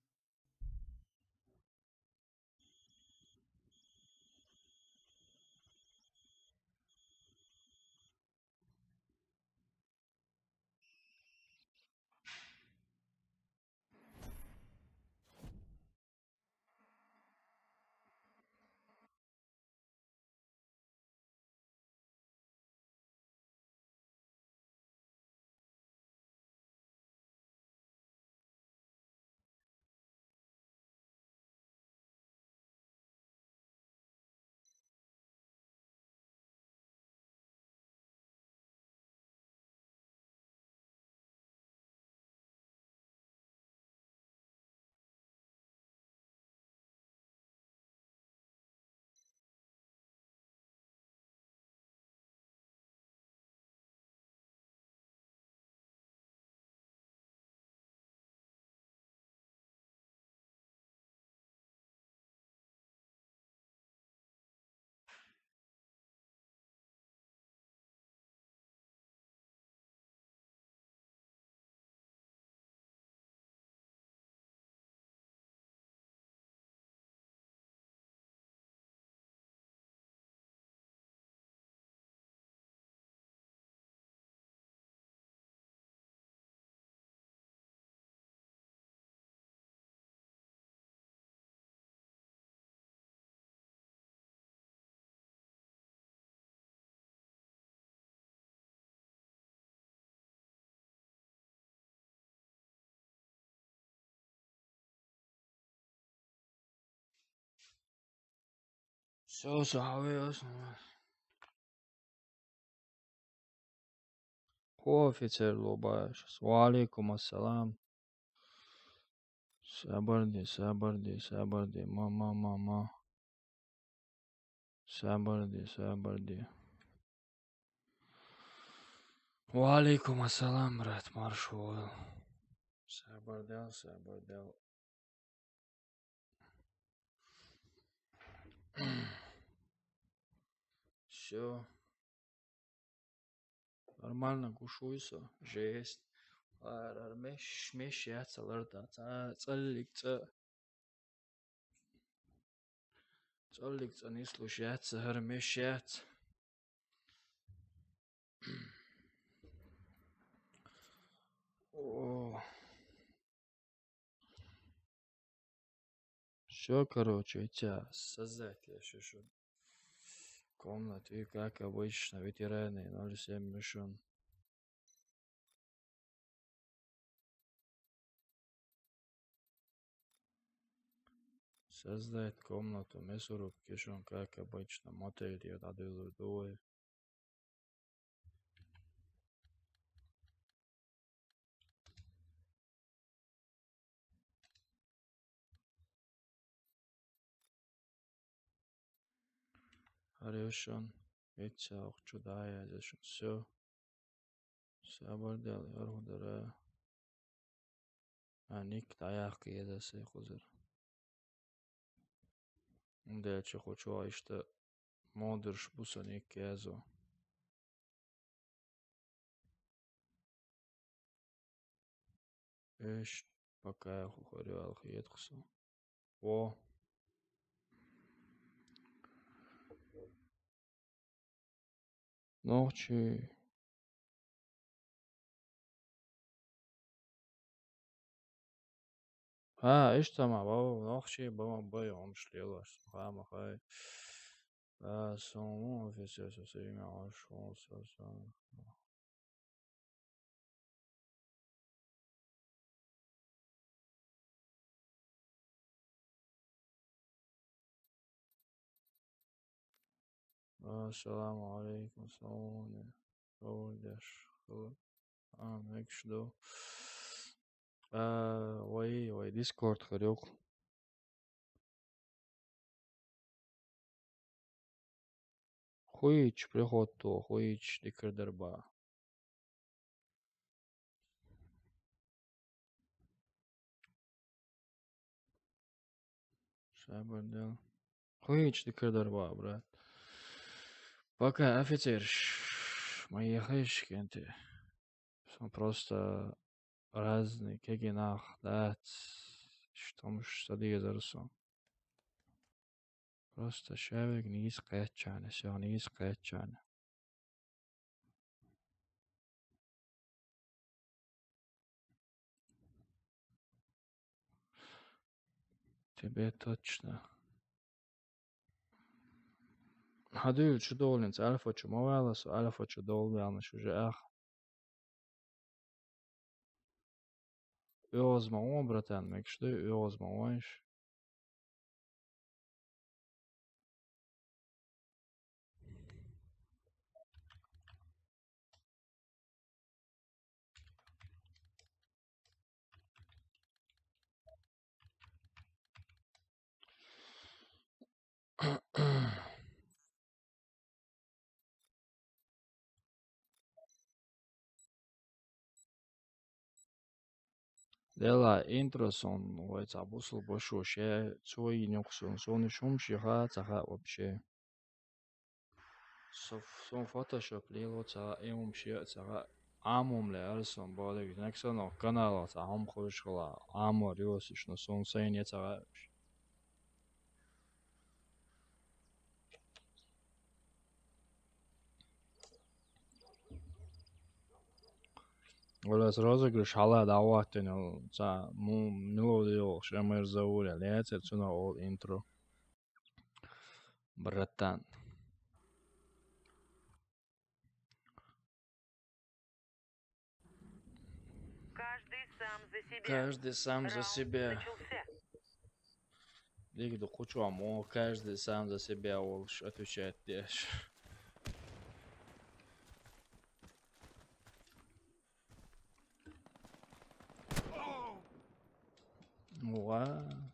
Все, ясно. Офицер Лобаш. Валикум ассалам. Сабарди. Мама. Сабарди. Валикум ассалам, брат, маршал. Сабардел. Все. Нормально кушуйся. Жесть. Меш яцаларда. Цаллик нислуш яца. Меш яц. О. Все, короче, тебя создать еще что. Комнату, и как обычно, ветераны 07 мишон. Создать комнату, месуруб кишон, как обычно, мотель я дадил дуэ. Хорошо, ведь auch чудая, здесь все. Sabardel, yorgudara. Ник dayak yedese huzur. Дальше хочу, işte modern bu sene kezo. Эш, пока я хухарю алхиетхсу. О. Ночи. Эш тама, баба, ночи, баба, боем шлелаш. Махай. Сон, офицер, со всеми ошел, Assalamu alaikum, salone. Oldaş. Mekşdo. Ой, Discord хорек. Хуич приход то, хуич дикердерба. Шабардел. Хуич дикердерба, брат. Пока офицер. Мои хэшкенты. Просто разные, кегинах, да. Что муж садия зарсо. Просто шавик низ кэтчане, все низ кэтчане. Тебе точно. Hadul şu dolunca alfa şu movalas, alfa şu dolunca уже ах. Özma o bratan, mekşde özma o iş. Dela intro son, ой, забусл большой, ще цой нюксон, сон шум шиха, цаха вообще. Сон фотошоп лило ца имум ши цаха амум ле арсон балег, нексон канала ца хам хошла, амо риосиш на сон сейне цаха. ولا розыгрыш hala даваттен за мелодию шемер зауля летит сюда ол интро. Братан. Каждый сам за себя. Каждый сам за Раунд себя. начался. Лиги хочу, а каждый сам за себя отвечает.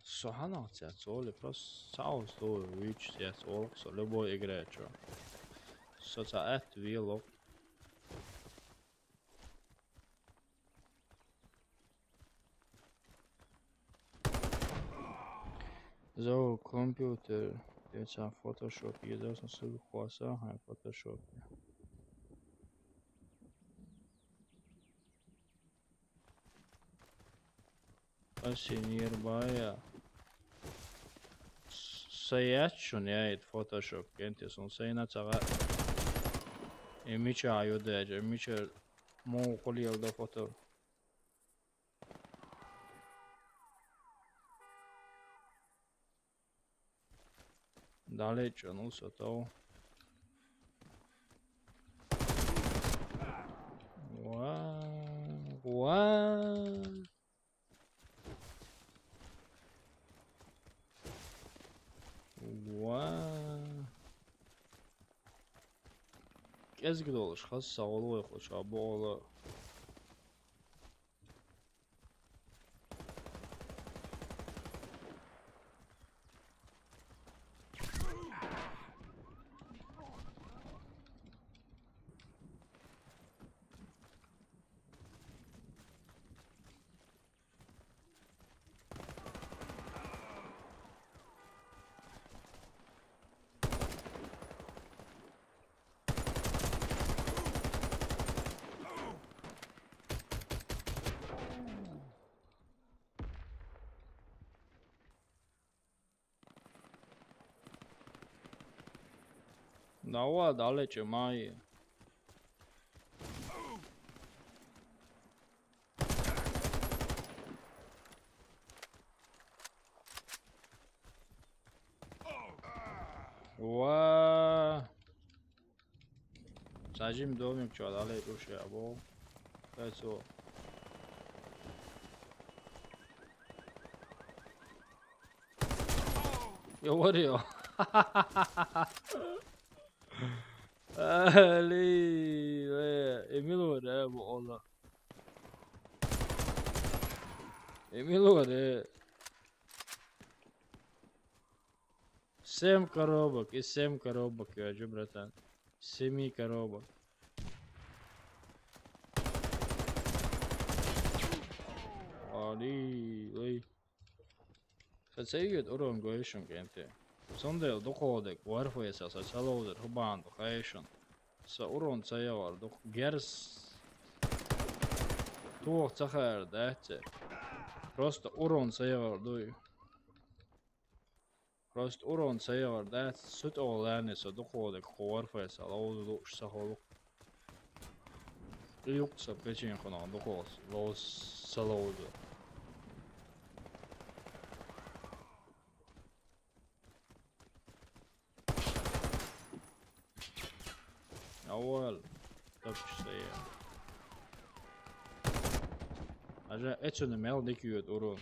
Så han har inte sett så просто сау står вич сет så любой играет что. Så ta ett вило. So computer jetzt a Photoshop hier das so khoasa ha Photoshop. Asi nearby. Sayachun ja Photoshop kenties un sayna caga. Imicha ayudeja, imicha mo qoliel da foto. Далече, ну сото. What? Ezgi olur, xas sağolu yaxşı bu ola. Dava dalece mai. Sajim domik čo dalej duše abo. Peco. Govorio. Ali, Emilo re bu ola. Emilo re. Семь коробок и 7 коробок, я же, братан. 7 коробок. Ali, Satsayget oron goishun gente. Sondel dokodek warfesa sa saloder hubando haishun. Sa oron sayavar dok gers. Tuh tsahar dahte. Просто урон sayavar duy. Просто урон sayavar dahte. Sut olane sa dokodek warfesa laudu dush saholuk. Yuksa pechen konan dokos los salaudu. أول طبشية أجا إتشون ميل ديكيوت أورون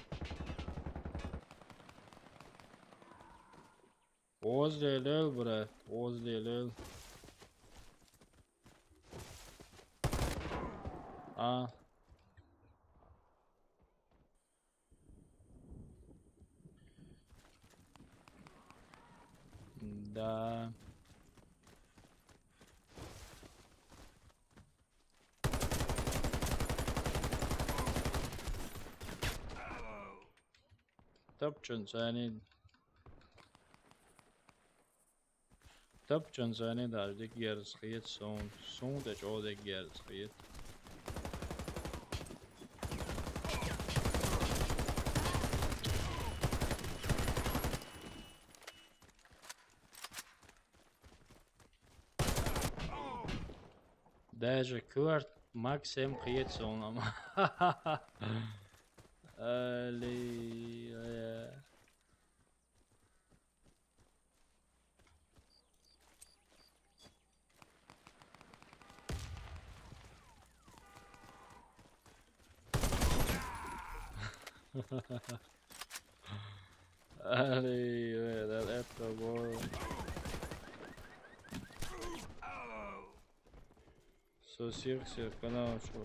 وزلي ليل برا وزلي ليل Да. Tapçın sani dardik yer sıkıyet son da çoğudek yer sıkıyet. Даже кварт максим қиет son ama. Ali. Ali, del etto, boh. Sosirksir canaccio,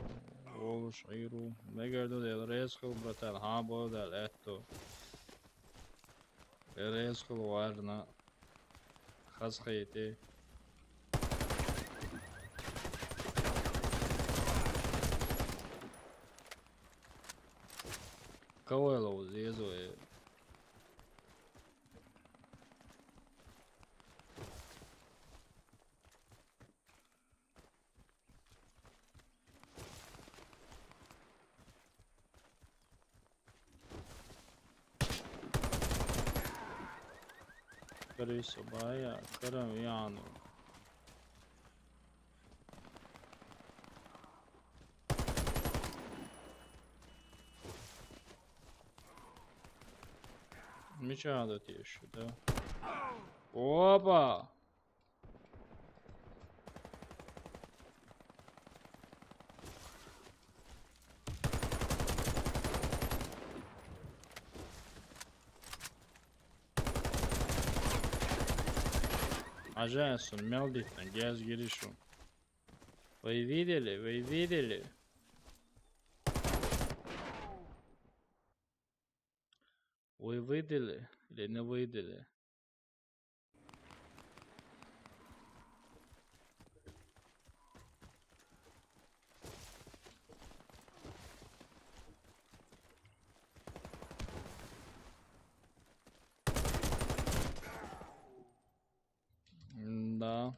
volo shairu, megardo del resco, bratel habo del etto. El resco warna, khaskhayte. Kawelo zezo e. Kariso baya, karam yanu. Мечада тише, да? Опа! Аженсон, мелдитно, гез гиришу. Вы видели? Вы видели? Вы видели или не видели? Да.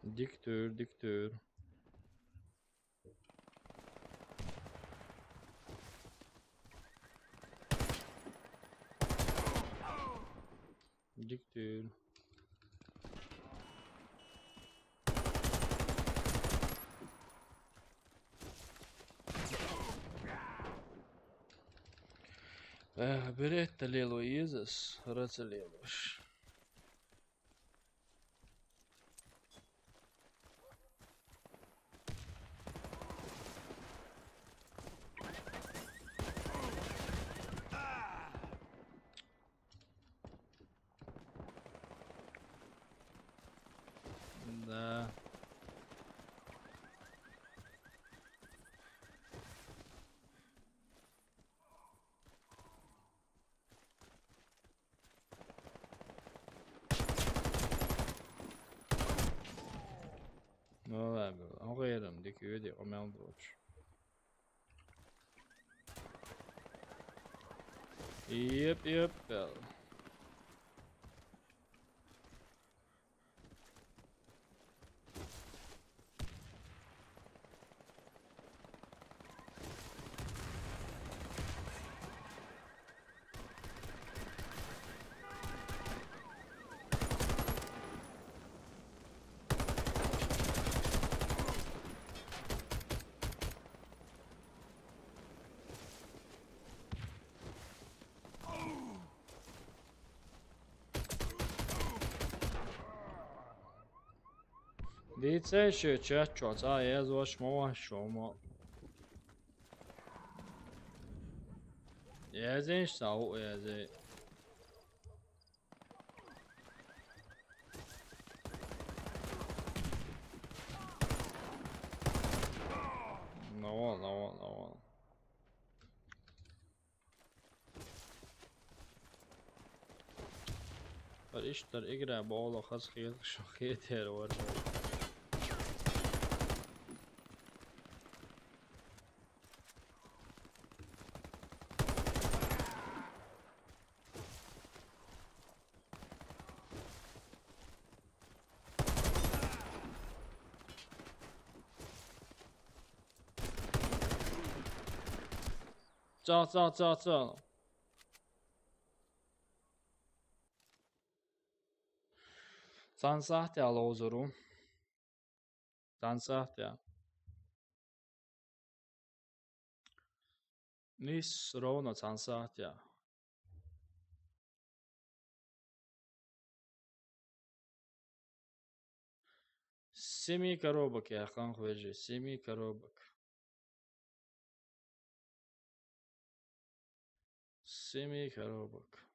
Диктор, диктор. Диктор. Беретта лело изас, рацелелош. Да. Ну ладно, оғайрым декеуі де омел болшы. Yep, yep, wel. Dice się cieczo, co jest ośmoła szomo. Jedzeń szał, jedzeń. No, no, no. فالإشتر إجرا بقوله خاص خيط شخيط هيرو. Цел. Цансахтя лозеру. Цансахтя. Nis ровно цансахтя. Семи коробок я хан хвежи. 7 коробок. 7 коробок.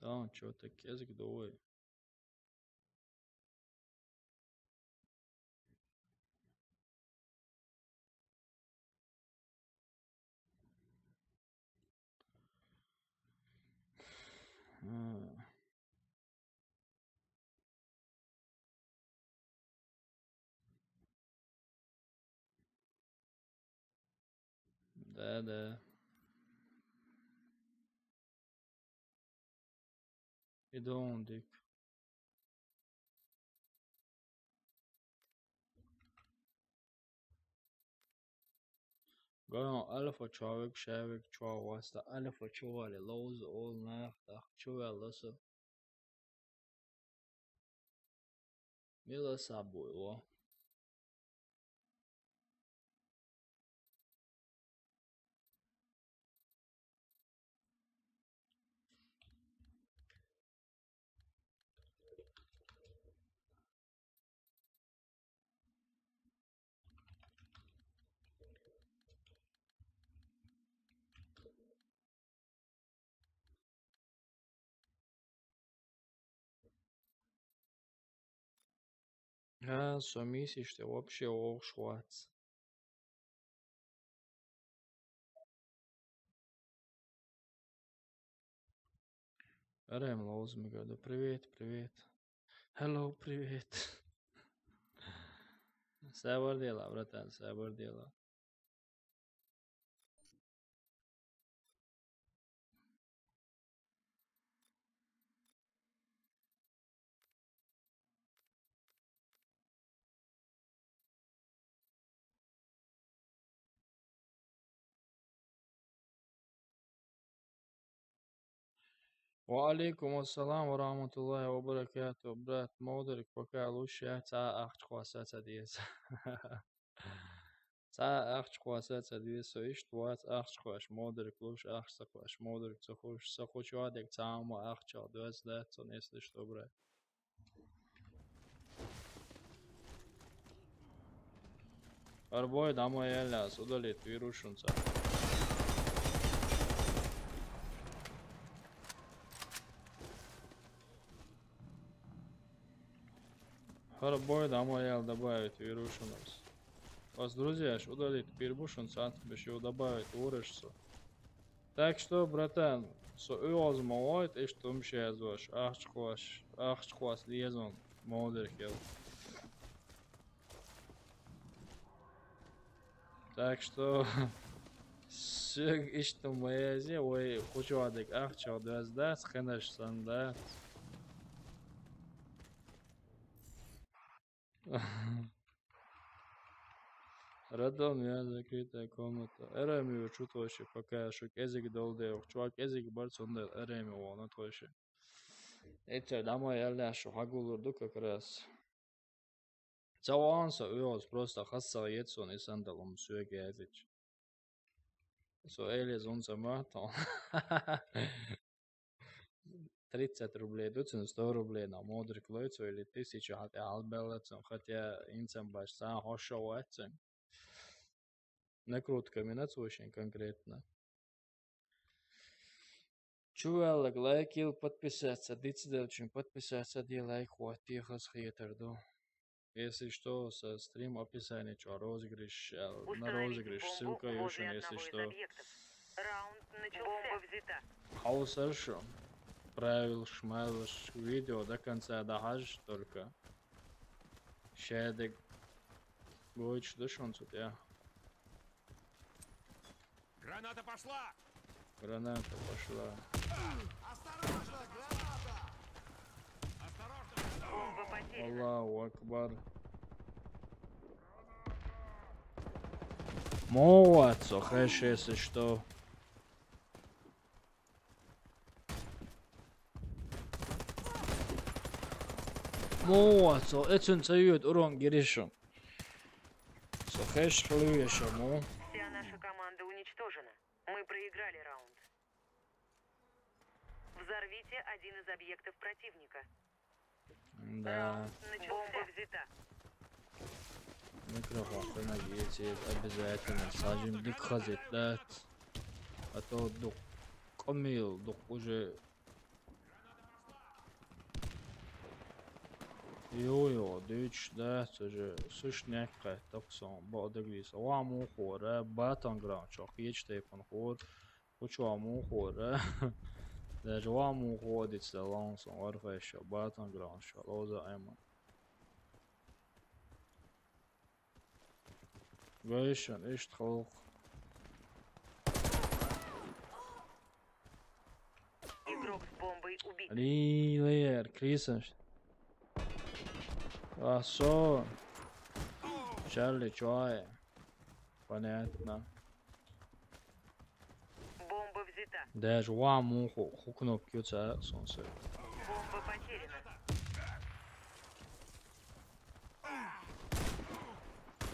Там что-то кезик довой. Да. Иду он дик. Gano alfa çavik şavik çav vasta alfa çuvali loz ol nahta çuvalası. Mila sabulo. Ja, so mies ist der вообще auch schwarz. Рем лозми года. Привет. Hello, привет. Sabır dela, bратан, sabır dela. وعليكم السلام ورحمة الله وبركاته. Брат Мудрик, пока лучше ахч хвасаться диес. Ахч хвасаться диес, иш твац ахч хваш Мудрик лучше ахч сахваш Мудрик захочу адек цаама ахча дуэс дэтсон, если что, брат. Арбой домой яляс, удалит вирушунца. Арбой домой ял добавить вирушунус. Вас, друзья, удалит пирбушун еще добавить урешсу. Так что, братан, со уозмовает, и что мщает ваш ахчхвас лезон модерхел. Так что, все, что моя зе, ой, хочу адек ахчал да, схенаш санда. Радон, я закрытая комната. Эреми учу точно, пока шок язык долдею. Чувак язык барцунда эреми вона точно. Это домой я ляшу, хагулурду как раз. Цауанса уёс просто хасса етсон и сандалом сюэгязич. So Elias unser Marathon. 30 рублей, 100 рублей на мудрик лойцу или 1000 хотя албелецом, хотя инцем баш сам хошовецем. Накрут комбинацию очень конкретно. Чувак, лайкил, подписаться, дицидельчин, подписаться, делай хват, тихо схитерду. Если что, со стрим описание, что розыгрыш, на розыгрыш, ссылка юшин, если что. Раунд начался. Хаусершу. Правил шмалыш видео до конца дохаж только. Шедек. Гойч душон тут я. Граната пошла! Граната пошла. Осторожно, граната! Осторожно! Бомба потеряна. Аллаху Акбар. Молодцо, хэш, если что. Молодцо, этим цают урон girishim. So хэш ему. Вся наша команда уничтожена. Мы проиграли раунд. Взорвите один из объектов противника. Да. Раунд начался. Бомба взята. Микрофон понадейтесь, обязательно сажим дикхазит, да. А то дух комил, дух уже. Йо-йо, дыч, да, это же сушняка, так сам, бадагрис. Ламу хора, батангран, чак, ечтепан хор, хочу аму хора. Даже ламу ходит, лансом, варфеша, батангран, шалоза эма. Гайшан, ишт халк. Игрок с бомбой убит. Лилер, Крисаш. Хорошо. Чарли, чуай. Понятно. Бомба взята. Даже ламу хукнуп кьюца солнце. Бомба потеряна.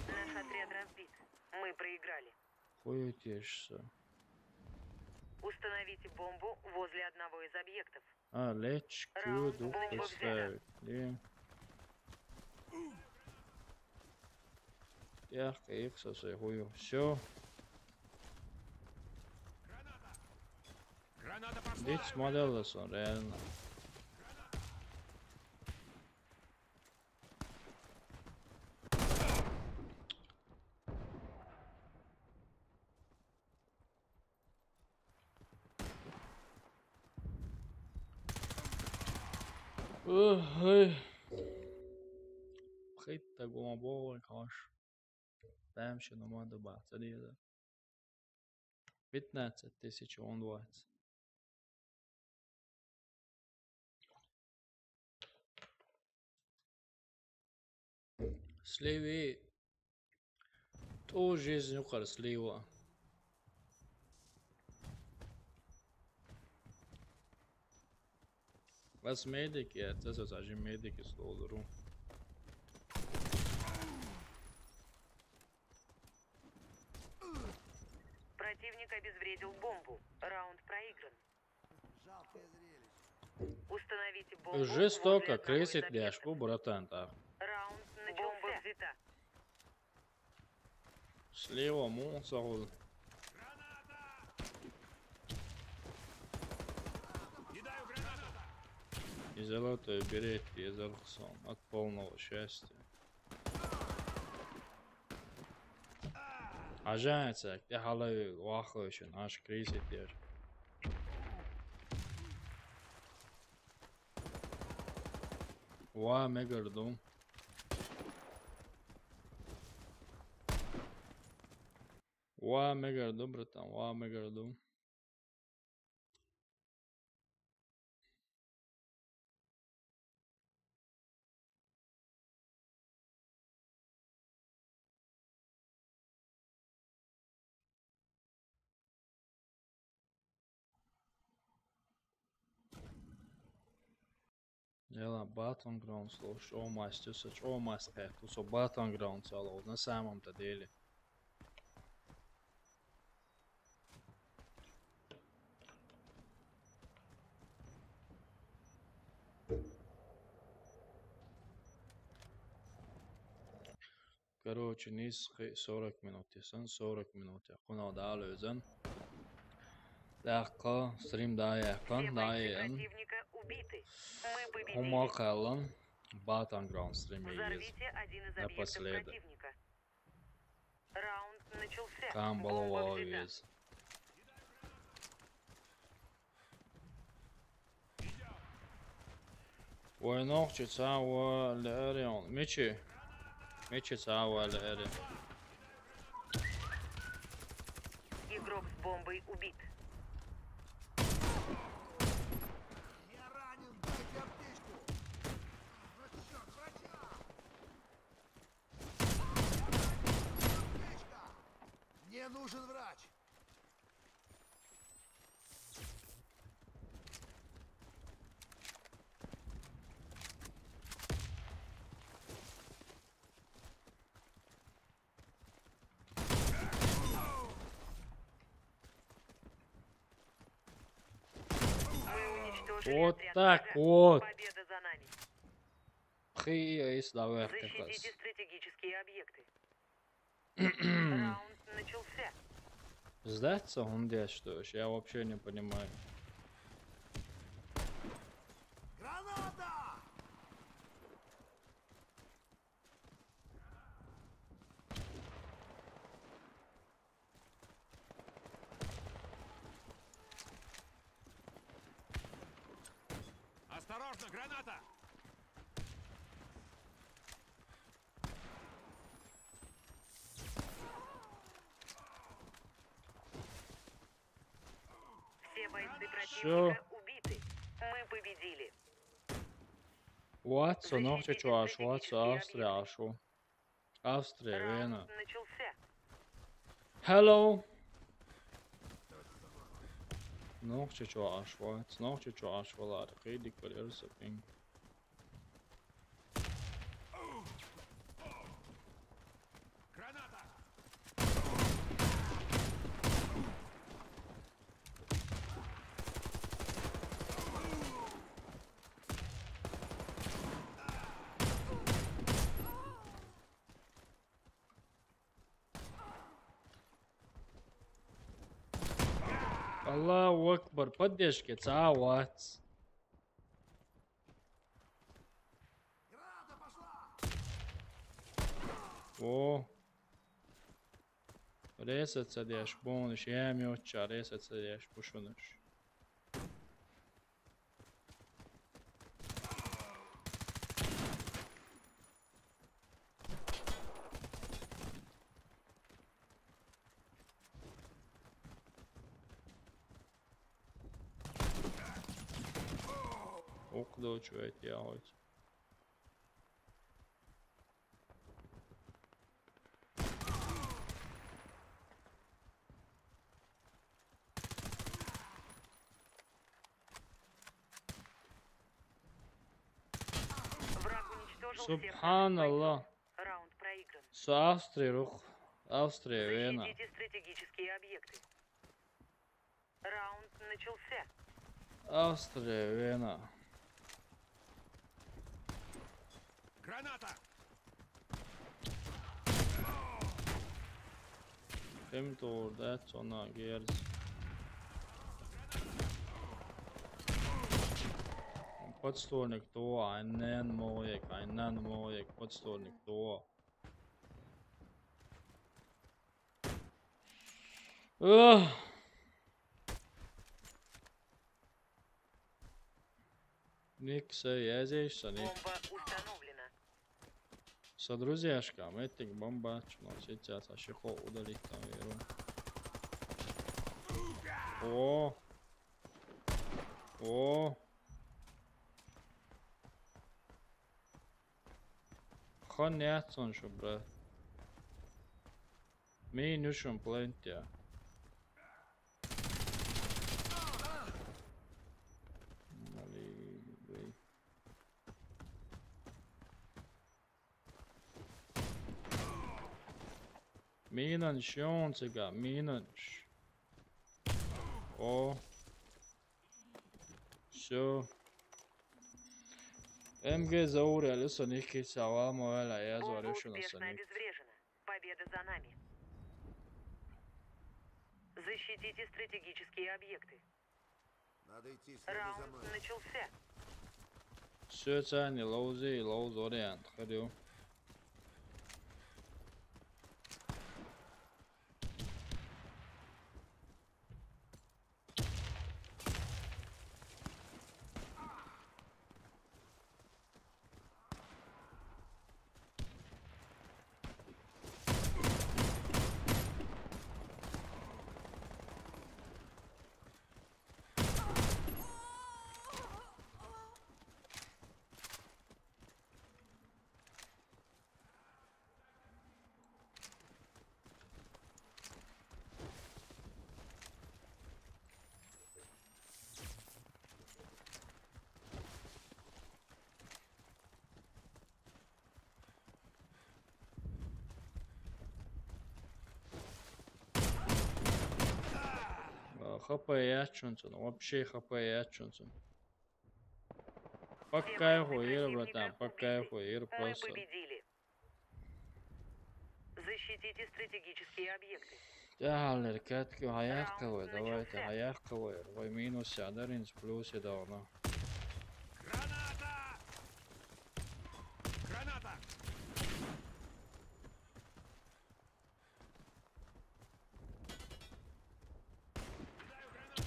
Наш отряд разбит. Мы проиграли. Хуетишься. Установите бомбу возле одного из объектов. А, лечь, кью, Раунд дух бомба поставить. Ярко, их со своей хую. Все. Граната пошла! Дить смотрелся, реально. Ой. Hitta gå bort kanske. Vem känner man det bara till det där? 15 тысяч он 20. Сливи. То жизнь ухар слива. Вас медики, это же медики столдеру. Противник обезвредил бомбу. Раунд проигран. Жалкое зрелище. Установите бомбу. Жестоко возле одного крысит из ляжку, объектов. братан, так. Раунд начался. Бомба взята. Слева мусор. Кидаю гранату! И золотой берет из Архсон от полного счастья. Ажанца, где халай вахлышин, аж крысит ляж. Ва мегарду. Ва мегарду, братан, ва мегарду. Дела Battleground, слушай, о мастер, о мастер, тут со Battleground целого, на самом-то деле. Короче, низ 40 минут, сон 40 минут. Кунал дал өзен. Легко, стрим да Все якон, да бойцы ян. противника убиты. Мы победили. Хума калан, Battleground стрим есть. Взорвите один из объектов Напоследок. противника. Раунд начался. Там было Бомба вау взята. есть. Войнок читава лерион. Мечи. Мечи цава лерион. Игрок с бомбой убит. Я ранен, дайте аптечку! Ну чёрт, врача! Аптечка! Мне нужен врач. Мы уничтожили Вот отряд так врага. вот. Победа за нами. Хи изловер как Защитите раз. стратегические объекты. Раунд начался. Сдаться он здесь, что ж? Я вообще не понимаю. Граната! Осторожно, граната! Все бойцы Всё. противника убиты. Мы победили. Ватса, ногти Защитите чуваш, Ватса, стратегические Австрия, объекты. ашу. Австрия, Вена. Раунд начался. Hello. Nokta čuvāš, Vats, nokta čuvāš, Valāra, Hīdik, var irsaping. Граната! Allahu Akbar, поддержки, Ватс. Граната пошла! O. Reizecēdiešu būniši, jēmjočā, reizecēdiešu pušunuši. Ukdoču veit jāhoć. Враг уничтожил всех наших Subhanallah. бойцов. Раунд проигран. Su Austrija, Ruh. Austrija vienā. Защитите стратегические объекты. Раунд начался. Austrija vienā. Граната! Himtur, Detsonā, Gieris. Подстольник то, айнен моек, подстольник то. Никса, езишься, ник. Бомба установлена. Со друзьяшками, этих бомбач, но сейчас ашихо удалить там веру. О. Kan jätson şu bre. Minusum plentja. Minunš Jonsiga, minunš. O. Все. МГ зауряли, соники сава моя я Бомба заварюшу на успешно соник. обезврежена. Победа за нами. Защитите стратегические объекты. Надо идти следуй за Раунд мной. начался. Все цени лоузи, лоуз ориент. Ходю. хп ячунцун, вообще хп ячунцун. По кайфу, Ир, братан, по кайфу, Ир, Мы просто. победили. Защитите стратегические объекты. Тягалер, кетки, хаяккавы, давайте, хаяккавы. Ой, минус ядарин, плюс и давно. Граната! Граната! Кидаю гранату!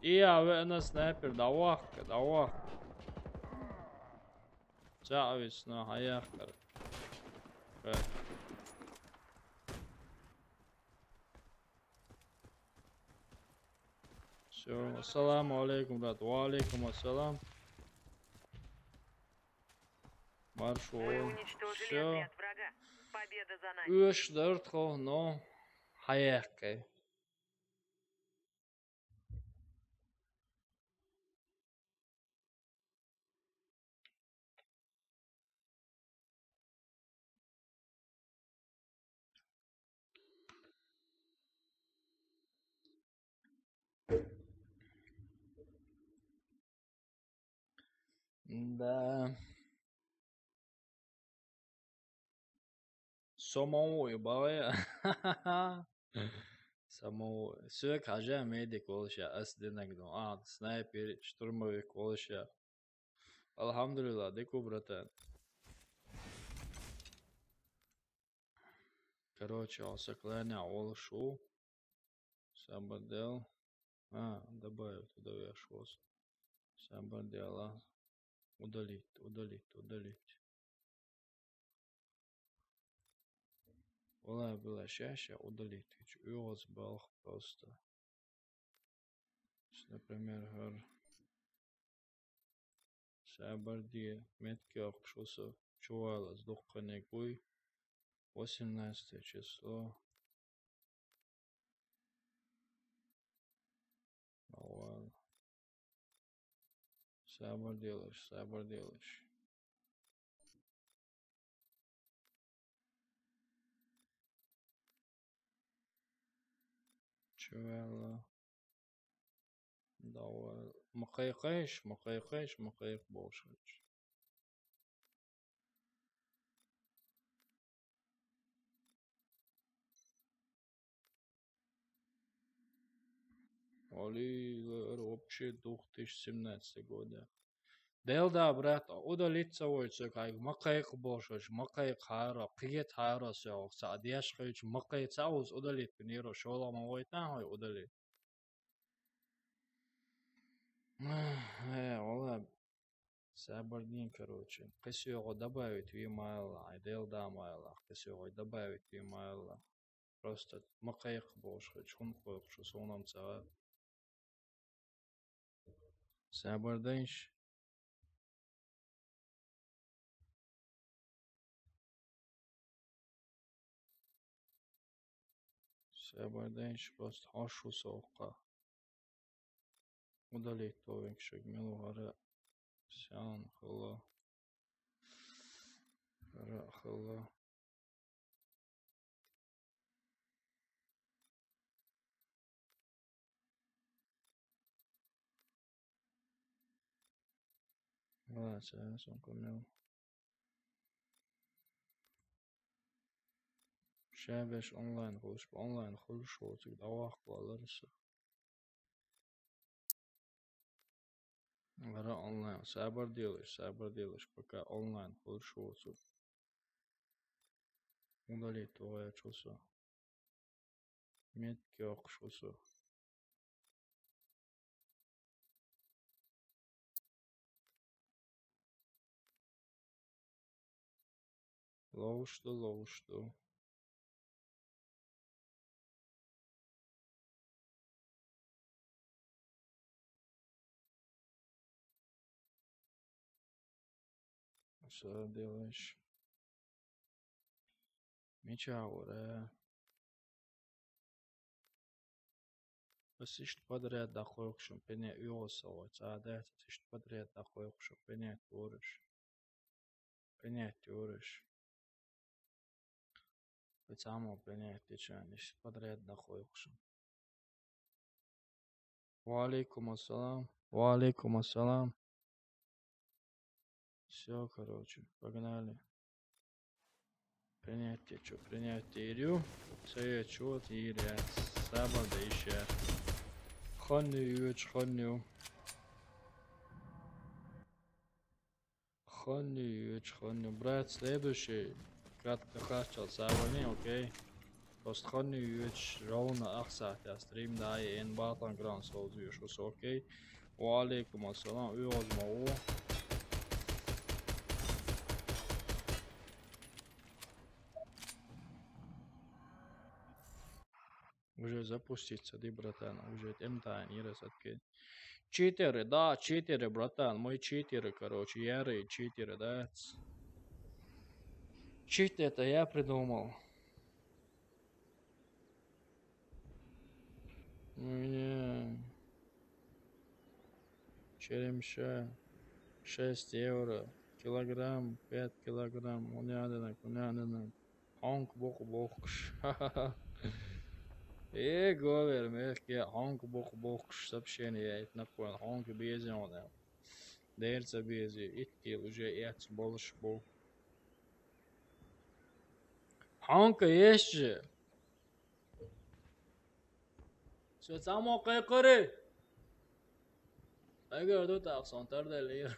И на снайпер, давахка, давах. Чавис на хаяккар. Все, ассаламу алейкум, брат, ва алейкум ассалам. Мы Маршрут. уничтожили Все. отряд врага. Победа за нами. 3-4 xil, no. Hayakka. Да. Самого ебая. Самого. Все, кажа медик колыша, асденагдо. Снайпер, штурмовик колыша. Алхамдулилlah, деку, братан. Короче, осокление олшу. Сабадел. Добавил туда вешос. Сабадела. Удалить, удалить, удалить. Была чаще удалить. Уйос был просто. Например, Сабарди метки обшуса. Чувала сдохканный гуй. 18 число. Ладно. Сабар делаешь, сабар делаешь. Чувала. Давай. Махайхайш, махайхайш, махайх бошач. Оливер вообще 2017 года. Делда, брат, удалить свойцы, как макайх бошач, макайх хайра, қиет хайра сяох, саадияш хайч, макайх сауз удалить, пнеро, шола мавайтан хай удалить. Ола, сабардин, короче. Косёго добавить в e-mail, делда майла, косёго добавить в e-mail. Просто макайх бошач, хун койх, что сонам цава. Сабардинш. Сабардинш просто ашу соука. Удалить то венкшек милугара. Сян хыла. Хыла. Ладно, сон комил. Шабеш онлайн хулш, онлайн хулш вот, давах кваларса. Гара онлайн. Сабар делаешь, пока онлайн хулш вот. Удалить твоя чувство. Метки окшусу. Лоу что. Что делаешь? Меча ура. بس إيش تقدر دقائق شو بيني يوصل ساعات إيش تقدر دقائق شو بيني تورش بتعمل بيني تيجان إيش تقدر دقائق شو. وعليكم السلام. وعليكم السلام. Все, короче, погнали. Принять ирю. Все, чё тиря. Саба да еще. Хоню. Брат, следующий. Кратко хачал савани, окей. Просто хоню ровно ахсат. Я стрим да и эн батан гран солзуешь, окей. Уалейкум ассалам. Уозмау. Уже запуститься, да, братан, уже темтайн и рассадки. Читеры, да, читеры, братан, мой читеры, короче, ярые читеры, да. Чит это я придумал. У меня черемша 6 евро, килограмм, 5 килограмм, уняданок. Хонг бок. Говорим, я хонг бок, сообщение, я напомнил, хонг безион. Дерца бези, идти уже яц больше был. Хонг есть же. Все само кайкары. Я говорю, так, сонтар дали.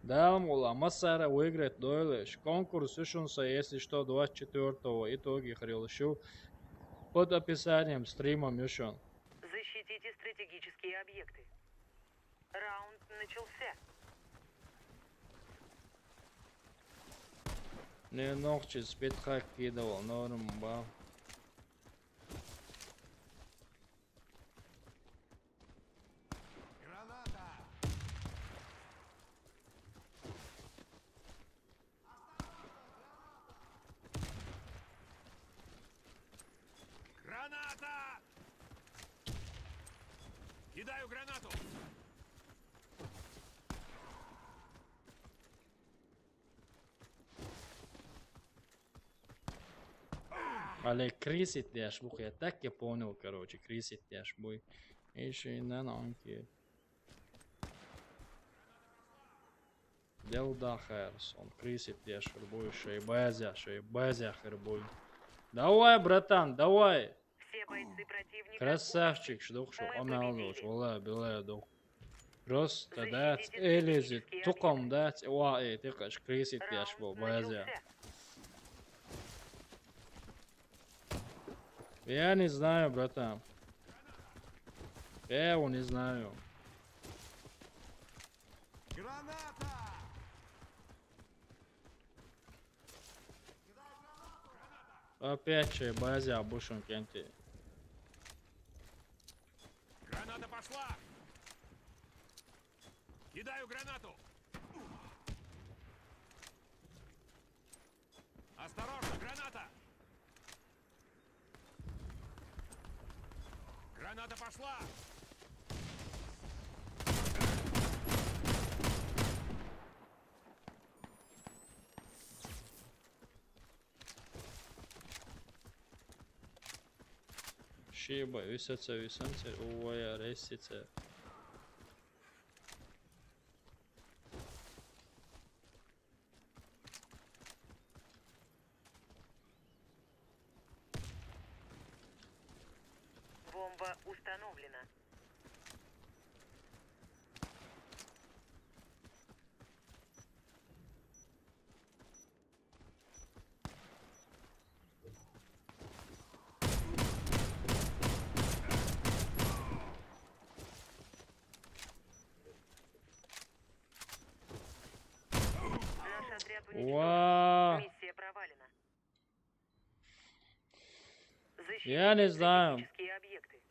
Да, мула, Массара выиграет дойлеш. Конкурс ушунса, если что, 24-го. Итоги хрилшу под описанием стрима Мюшон. Защитите стратегические объекты. Раунд начался. Не ногчи спидхак кидывал, норм, ба. Граната! Кидаю гранату! Але крисит яш бух, я так я понял, короче, крисит яш буй. Еще и на нанки. Делда Хэрсон, крисит яш хербуй, шейбазя хербуй. Давай, братан, давай! Все бойцы противника. Красавчик, шдухшу, омялдуш, вала, белая дух. Просто дать, элизи, туком дать, уа, ты каш, крисит яш бу, базя. Я не знаю, братан. Я его не знаю. Граната! Опять же, базя, обушен кенти. Граната пошла! Кидаю гранату! Осторожно, граната! Граната пошла! Шиба, висоца, увая, ресица. Бомба установлена. Наш отряд уничтожен. Уа! Миссия провалена. Я не Защитите знаю. стратегические объекты.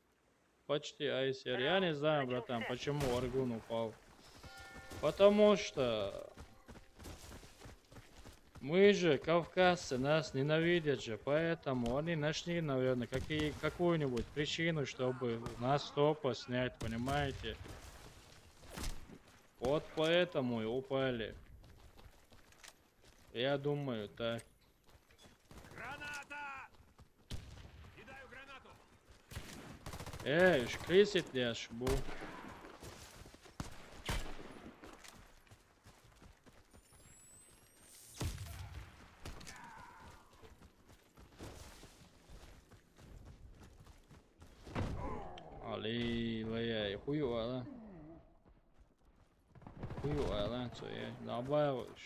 Почти айсер. Я не знаю, братан, почему Аргун упал. Потому что Мы же, кавказцы, нас ненавидят же, поэтому они нашли, наверное, какую-нибудь причину, чтобы нас топа снять, понимаете? Вот поэтому и упали. Я думаю, так. Граната! Кидаю гранату! Эй, шкрисит яш, бу. Ali, vaya, huyu ala. Huyu ala, so ya, nabayaş.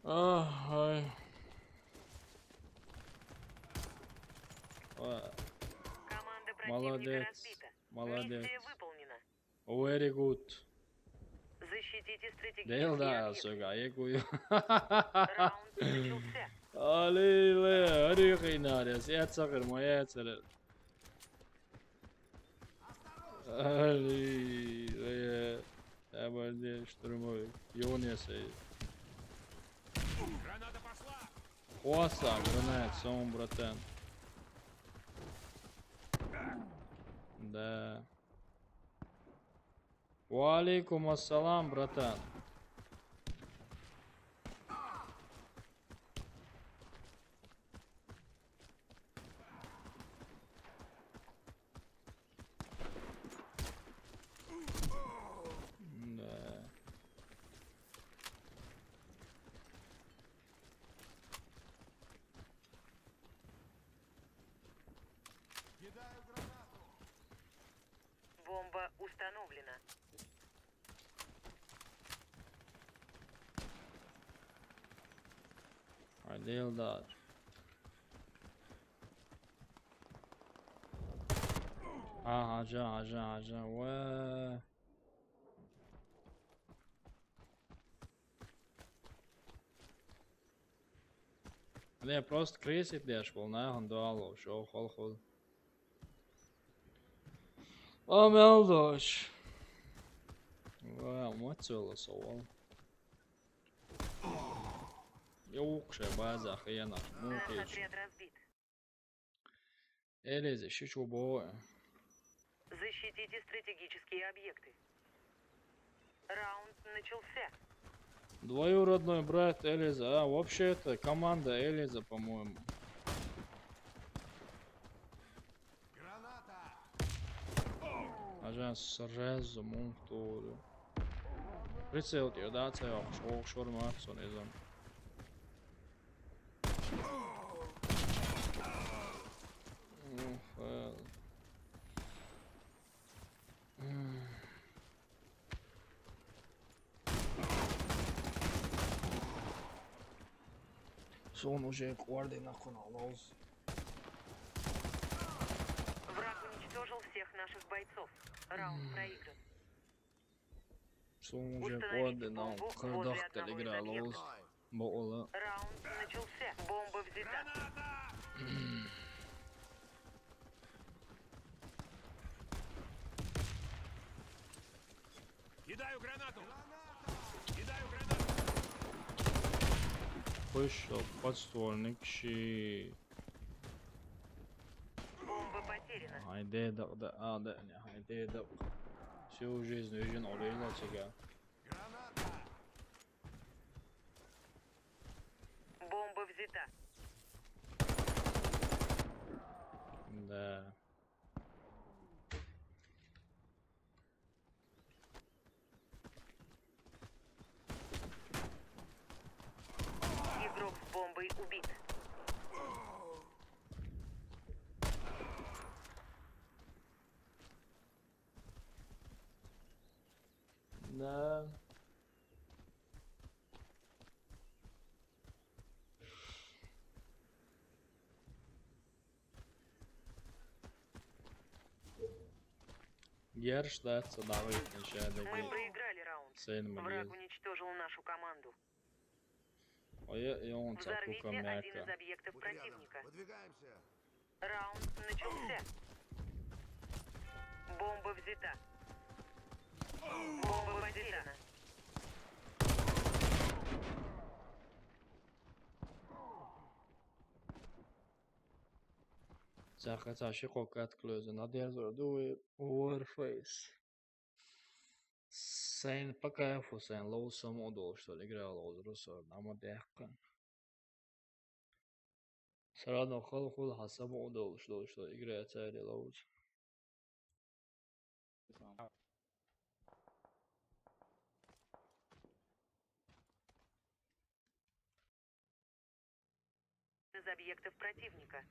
Ah, ay. Команда противника Молодец, разбита. молодец. Миссия выполнена. Very good. Защитите Değil стратегические daha объекты. söyle, kuyu. Раунд начался. Ali, le, hadi kıynar, ya sakır mı ya sakır. Ali, le, ya böyle штурмовой, юния сей. Граната пошла! Хуаса, гранат, сом, братан. Да. Валикум ассалам, братан. Да. Кидаю гранату. Бомба установлена. Adildar. Ага. Уэ. Не, просто крысит деш был, нахуй дуалу, шо хол. Meldoş. Vay, moçola soğal. Yok şey bazı xiyana. Наш Muhteş. отряд разбит. Eleze şu çubuğu. Защитите стратегические объекты. Раунд начался. Двоюродной брат Элиза. А, вообще это команда Элиза, по-моему. Граната. Ajan srezu muhtoru. Прицел diyor daha yok. Şorma atson ezan. Son уже координат лоз. Враг уничтожил всех наших бойцов. Раунд проигран. Son уже координат кырдах телегра лоз. Бола. Раунд начался. Бомба взята. Кидаю гранату! Кидаю гранату! Вышел подствольник щи. Бомба потеряна. Haydi da ne haydi da. Всю жизнь уже олейла сега. Граната. Бомба взята. Да. Игрок с бомбой убит. Да. Герш даться давай Мы нечадеги. проиграли раунд. Sen Враг мигел. уничтожил нашу команду. Oya yon Взорвите çakuka один meka. из объектов Мы рядом. противника. Выдвигаемся. Раунд начался. Бомба взята. Бомба потеряна. Захотя kokkat klösen надежду дует Warface. Sen по кайфу, sen лоусом удал, что ли, играл Озрусор, нама дехкан. Сразу خل حسب удал, что играет царь лоус. Из объектов противника.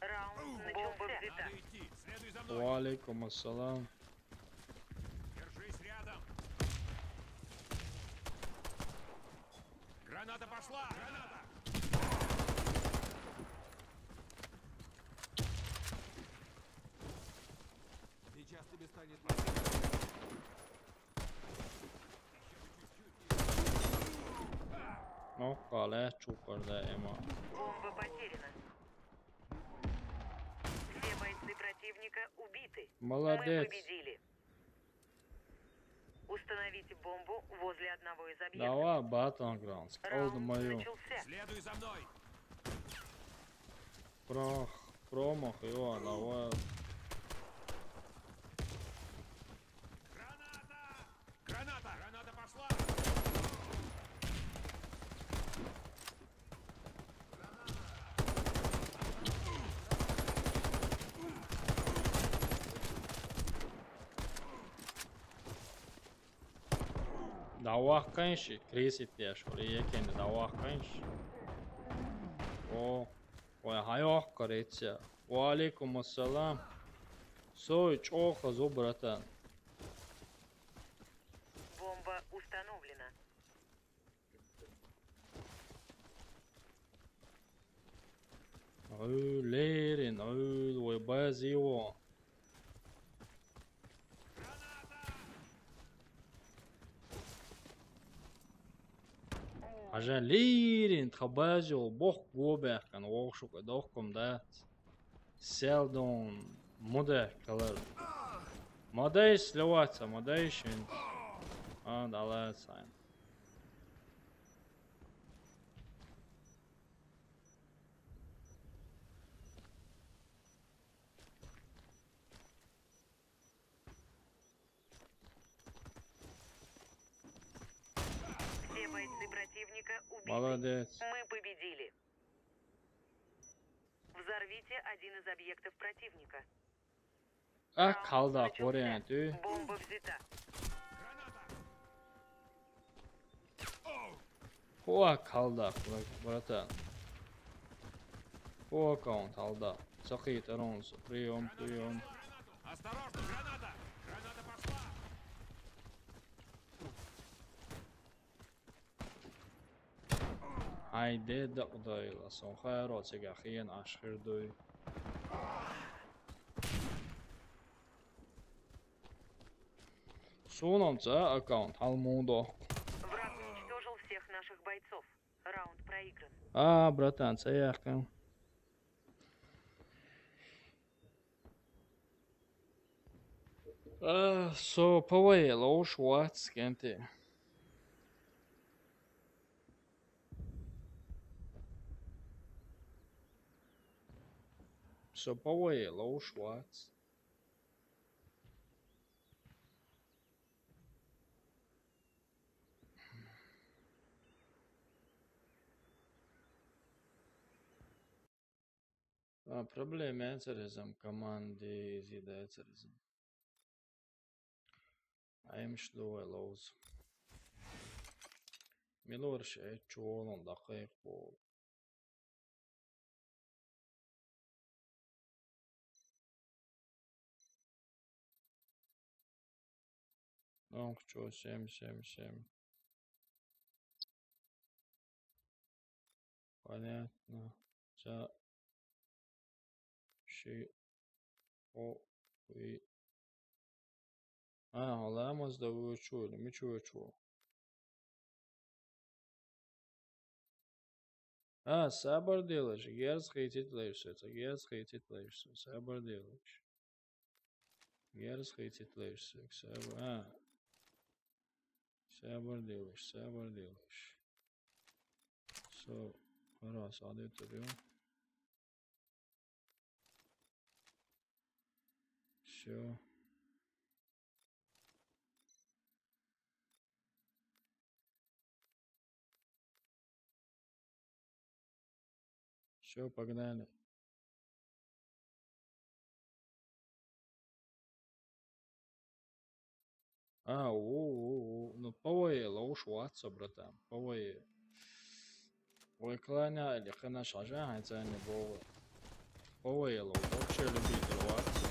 Раунд начался. Надо идти. Следуй за мной. Валейкум ассалам. Держись рядом. Граната пошла. Граната. Сейчас тебе станет... Ну, кале чукар даема. Бомба потеряна. Все бойцы противника убиты. Мы Молодец. победили. Установите бомбу возле одного из объектов. Давай, Battlegrounds. Колду Раунд мою. начался. Следуй за мной. Промах его, давай. Граната. Граната. Граната пошла. Давай, конечно, кресит я, что ли, екен, давай, конечно. О, ой, хайох, корейца. Валейкум ассалам. Сой, чоха, зо, братан. Бомба установлена. Ой, Лерин, ой, без его. عشان ليرين تخبازو بوخ جوبه كان ووشو كدوخكم دات سيلدون مده كلر مدايس لواتسا مدايشين دالات ساين Все бойцы противника убиты. молодец. Мы победили. Взорвите один из объектов противника. Kaldak oraya tüy. Бомба взята. Hoa kaldak bratan. Hoa count halda. Sakit arons. Прием. Осторожно, граната. Граната пошла. Haydi da udayla son khayrat sigaxiyen ashkhir duy. Сонамца аккаунт Алмудо. Враг уничтожил всех наших бойцов. Раунд проигран. Братан, цеяхка. So, повоело Шварц, кенти. So, повоело Шварц. Problēma atcerizam komandi zīda atcerizam. Aimš doja lūdzu. Milorš ečolu un daqiq bol. Donc, čo, sem. Понятно. За. Ши. О. И. Olamos da uçuyor. Mi çuyor. Sabır делаешь, gerçi titreyişse, gerçi titreyişse, sabır делаешь. Gerçi titreyişse, sabır, sabır делаешь, sabır делаешь. So, раз, adı Все. Все, погнали. Ну повоело, ушваться, братан, повоело. Ой, кланя, или хана шажа, это не было. Повоело, вообще любитель ваться.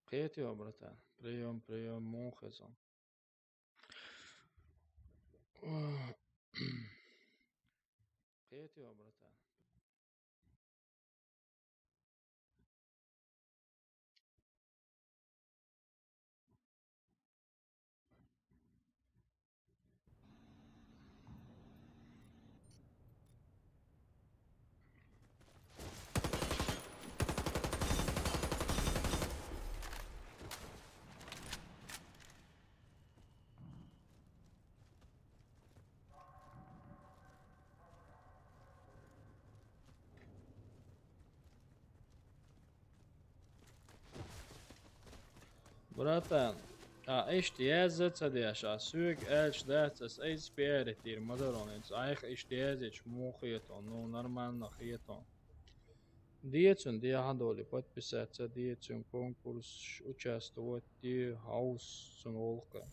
Приятел, братан. Прием, мухазон. Приятел, братан. Bratан, اشتيازة دياشا سوق الش داتس اي سبيرتير مدرونيتس ايخ اشتيازيش موخيتون نو нормально خيتون. Диецун диахадоли подписаться, диецун конкурс участвовать, ди хаус цун волка.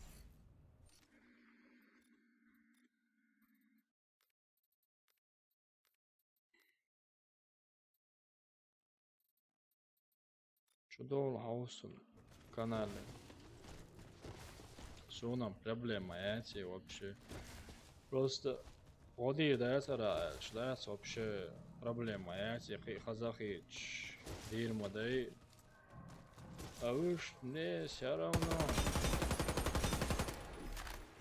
Чудол хаусун канале. Суном проблема эти вообще. Просто води датара шлац вообще проблема эти казахич дирма дай. А уж не все равно.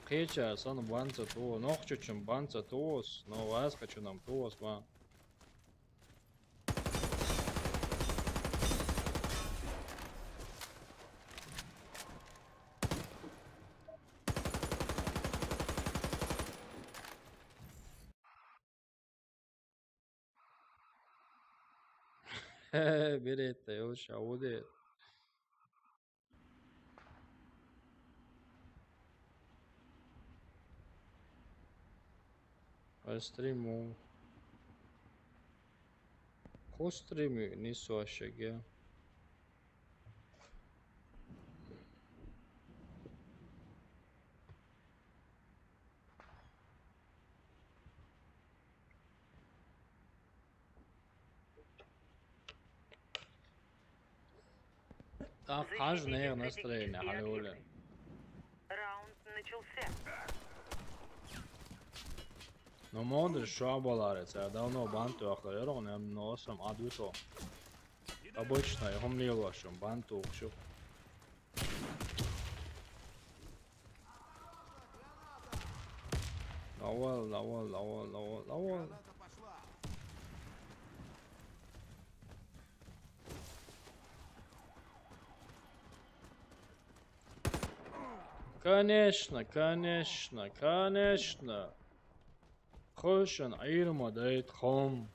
Кеча сан банца то, но хочу чем банца тос, но вас хочу нам тос, ма. Берете, уж ауде. Стриму. Ko streami nisu aşağı. Так, каждый настроение, халюля. Раунд начался. No modri шабаларец, я давно банту ахлерон, я носом адвито. Обычно я хомлил вашим банту ухшу. Лавал. Граната пошла. Конечно. Хошен айрма дает хом.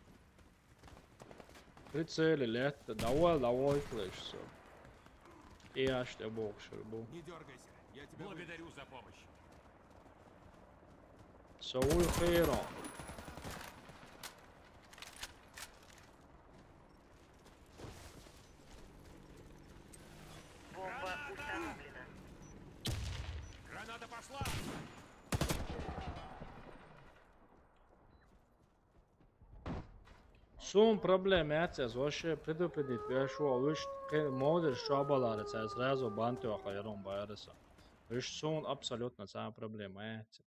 Прицели лет, давай клэшсо. И аж ты бокшер был. Не дергайся. Я тебя Благодарю за помощь. Соуй хейрон. Бомба установлена. Граната пошла. Сум проблем яцез вообще предупредить вешу, виш модер шабаларец, я сразу банту ахайрон байреса. Виш сум абсолютно ця проблема яцез.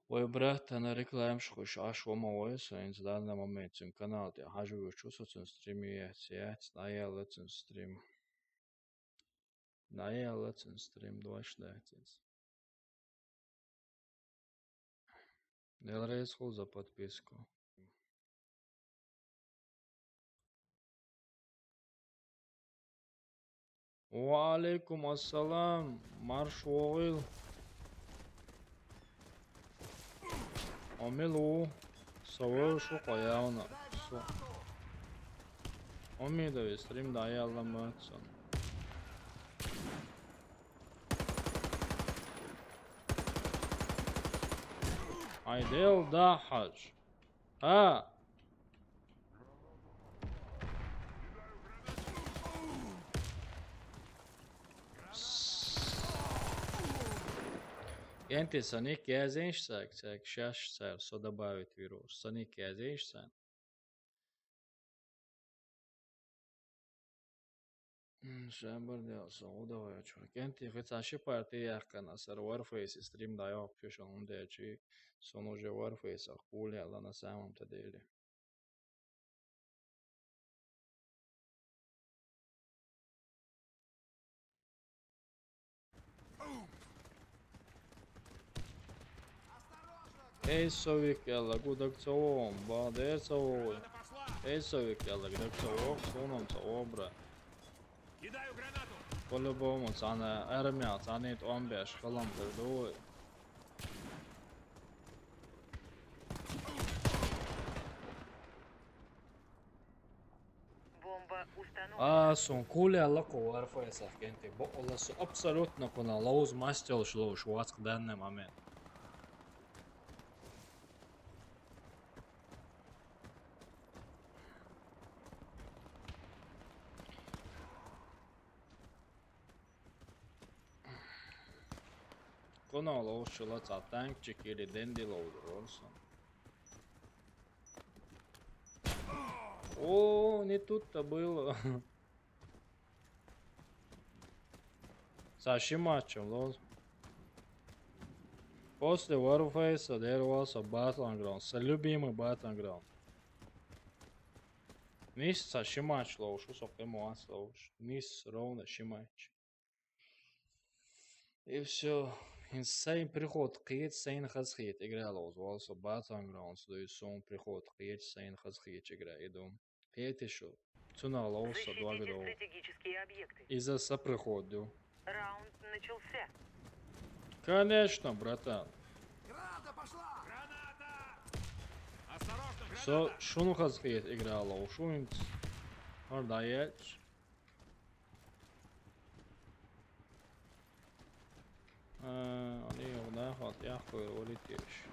Ой, брат, на реклам шхуш аш вома ойса, инц данный момент цим канал, я хажу чувствую цим стриме яцез, наела цим стрим. Наела цим стрим, два шлятец. Vēlreiz за подписку. Валейкум ассалам, марш оғил. Амилу, савы шуқа яуна. Амида вестрим да аялламатсан. Айдел да хадж. Gente, Sonic язычник, сейчас все добавит вирус. Sonic язычник. Шабар делся, удавай, чувак. Gente, хотя шипарты яхкана, сэр Warface стрим дает, пишет он дечи, сон уже Warface, хули, але на самом-то деле. Эй, совик, яла, гудак цаом, бадер цаой. Граната пошла! Эй, совик, яла, гудак цаом, соном цаом, бра. Кидаю гранату! По-любому, цана армия, цанит омбеш, халам пердуй. Бомба установлена. Сон кули алако Warface, gente, bo ola su apsolutno kona lauz mastel šlo u švatsk danne moment. Kona lauz šula ca tankčik ili dendi loader olsun. О, не тут-то было. Саши матчем, лоз. После Warface there was a battleground. Любимый battleground. Nis Саши матч лоуш, усок эмуас лоуш. Nis ровно шимач. И все. Insane приход қиет, сейн хазхит игра лоуз. Also battlegrounds, то есть сон приход қиет, сейн хазхит игра. Иду. Қиет еще. Цуна лоуса два Защитите года. стратегические объекты. Из-за соприходу. Раунд начался. Конечно, братан. Граната пошла! Граната! Осторожно, граната! So, şunu kazıkıyet igrala o şun orada geç. Они его хат яху улетишь.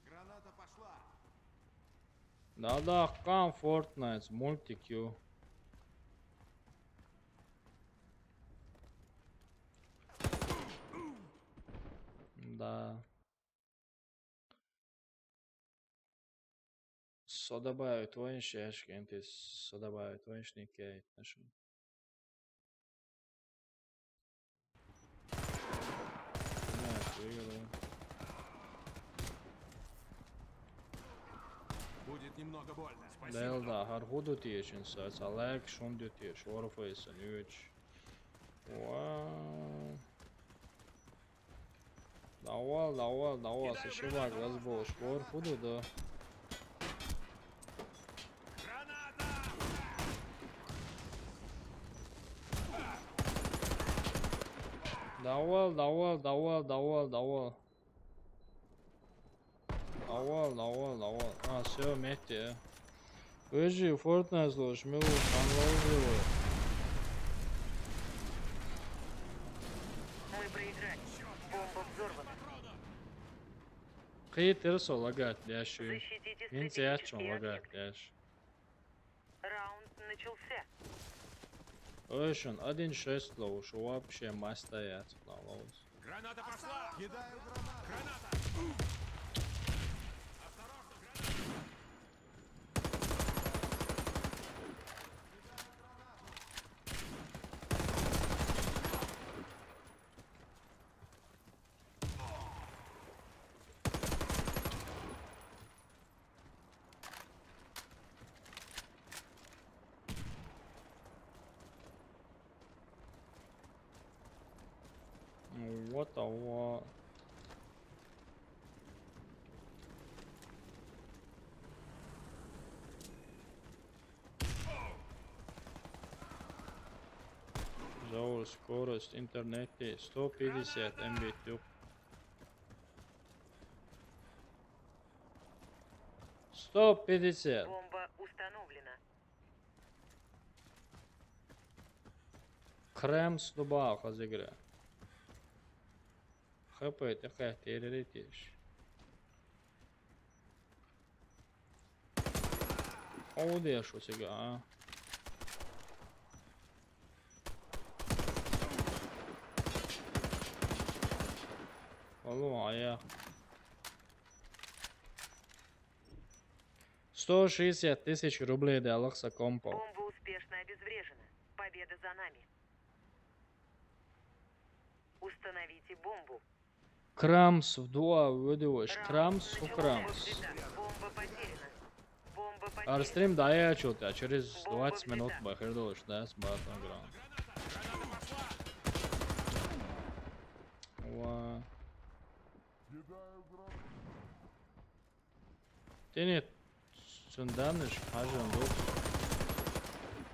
Граната пошла! Да, кам Fortnite, мультикю. Да. Со добавить военщик, энты со добавить военщики, нашим. Будет немного больно. Спасибо. Да, harhudu tieši, sāc alēk, šundu tieši, Warface un jūči. Wow. Давай, сошивак, разбол, Warhudu, да. Граната! Давай. Все, вместе. Выжи, Fortnite зложь, милу, анлоузилу. Мы проиграли. Бомба взорвана. Хейтерсо лагать, лящу. Защитите Винтиачо стратегические лагать, объекты. лящ. Раунд начался. Очень 1-6 лоуш, вообще масть стоять на лоуз. Граната пошла! Кидаю гранату! Граната! Осторожно, граната! What the what? Зоу, скорость интернета 150 Mbit. 150. Бомба установлена. Крем с дуба хазигра. Хапай, такая тереритиш. Ходишь у себя, а? Алло, а я... 160 тысяч рублей дал за компо. Бомба успешно обезврежена. Победа за нами. Установите бомбу. Крамс в дуа выдиваешь. Раунд Крамс у начался. крамс. Бомба потеряна. Бомба потеряна. Арстрим да я чё ты, а через Бомба 20 минут взята. бахердолыш, да, с батом грам. Ва. Ты нет, сон данныш кажан дух.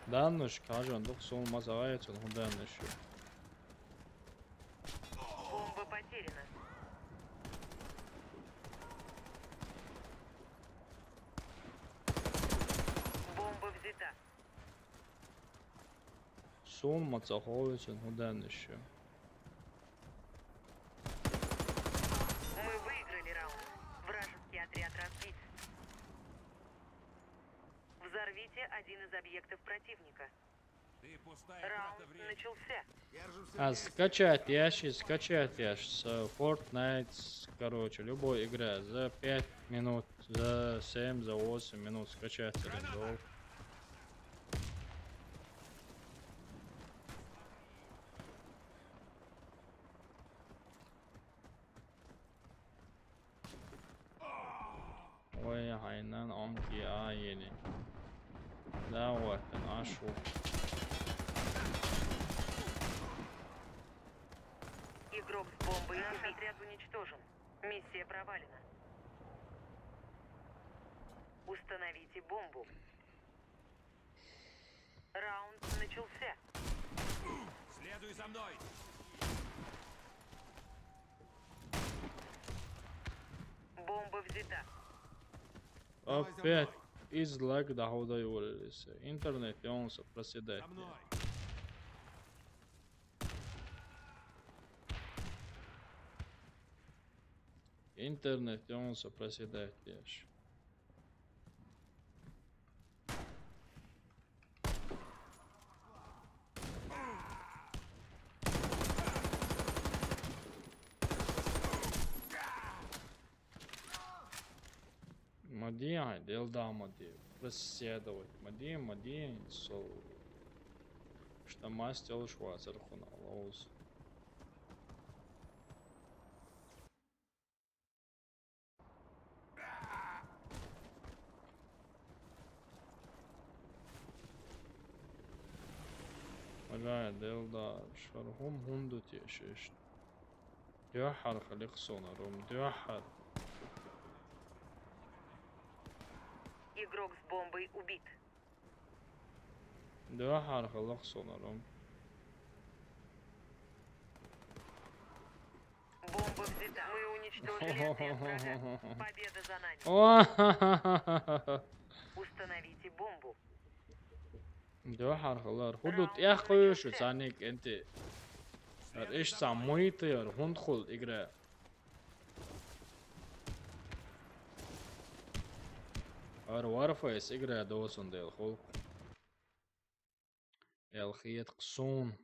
Данныш кажан дух, сон мазавается, он данныш. Бомба потеряна. Бомба взята. Сон мазавается, он данныш. Мы выиграли раунд. Вражеский отряд разбит. Взорвите один из объектов противника. Ты пустая трата Раунд времени. начался. Держимся А вместе. скачать ящик с Fortnite, короче, любой игра за 5 минут, за 7, за 8 минут скачать рендол. Ой, хайнан онки айени. Да вот, ашу. Игрок с бомбой. Наш отряд уничтожен. Миссия провалена. Установите бомбу. Раунд начался. Следуй за мной. Бомба взята. Опять из лаг дохода уволились. Интернет, и он проседает. За мной. Интернет, и он проседает. Мадия, делда Мадия. Проседовать. Мадия, сол. Что мастер швацер хуналоус. Мадия, делда шархум хунду тешеш. Дюхар халик сонарум. Дюхар. Игрок с бомбой убит. Дюхар халик сонарум. Бомба взята. Мы уничтожили отряд врага. Победа за нами. О, Установите бомбу. Дюхар халар. Худут я хуюшу цаник энти. إيش سميته يا هندخل إجراء أروارفايس إجراء دوسون ديل خلق الخيط قصون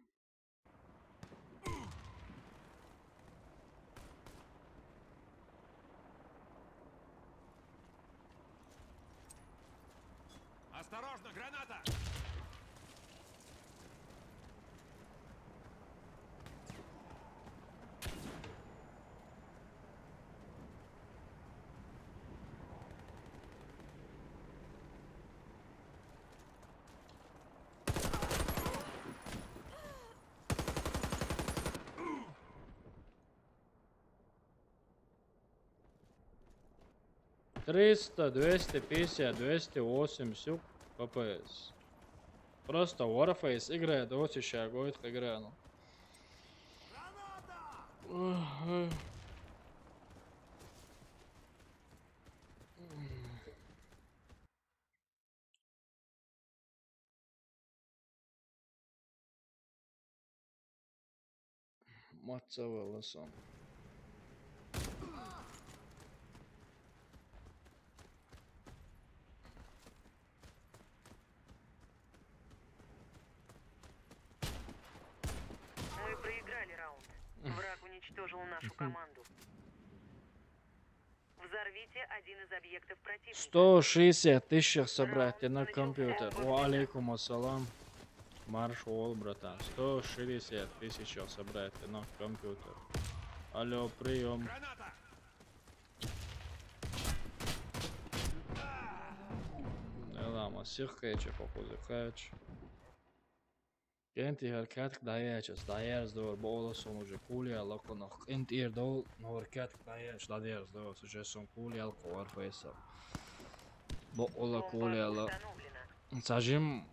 Осторожно, граната! 300, 250, 208 всю ППС. Просто Warface играет, вот еще год игра, ну. Мацавый лосон. Мы проиграли раунд. Враг уничтожил нашу команду. Взорвите один из объектов противника. 160 тысяч собрать на компьютер. Ва алейкум ассалам. Маршал, братан. 160 тысяч собрать на компьютер. Алло, прием. Граната! Lama, sirkeetje, pokuze kać. Kent hier kat dajeches, dajeres door bolos on uje kulia loko nog int hier dol nor kat dajeches dajeres door suje son kulia alko warfesa. Bo ola kulia la. Сажим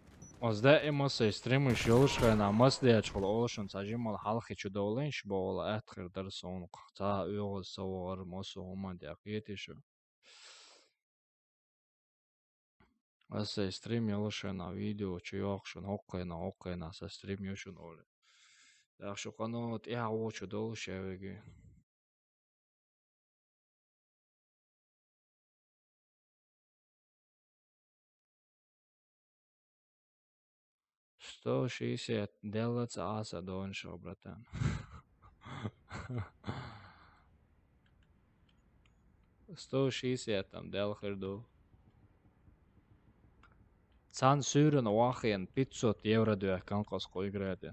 озда эмосы стримиш ёлшга на масдеч хол олшон сажим ал халхи чудоленш бо ола атхир дарсон та уйол савар мосо омаде акетишу. Аса стрим ёлша на видео чуёхшон окена са стрим ёшон оле. Дахшо канот я очу долшевеги. Сто 60 делается аса доншо, братан. 160 там делхерду. Цензурен уахен 500 евро дуя канкоско играет.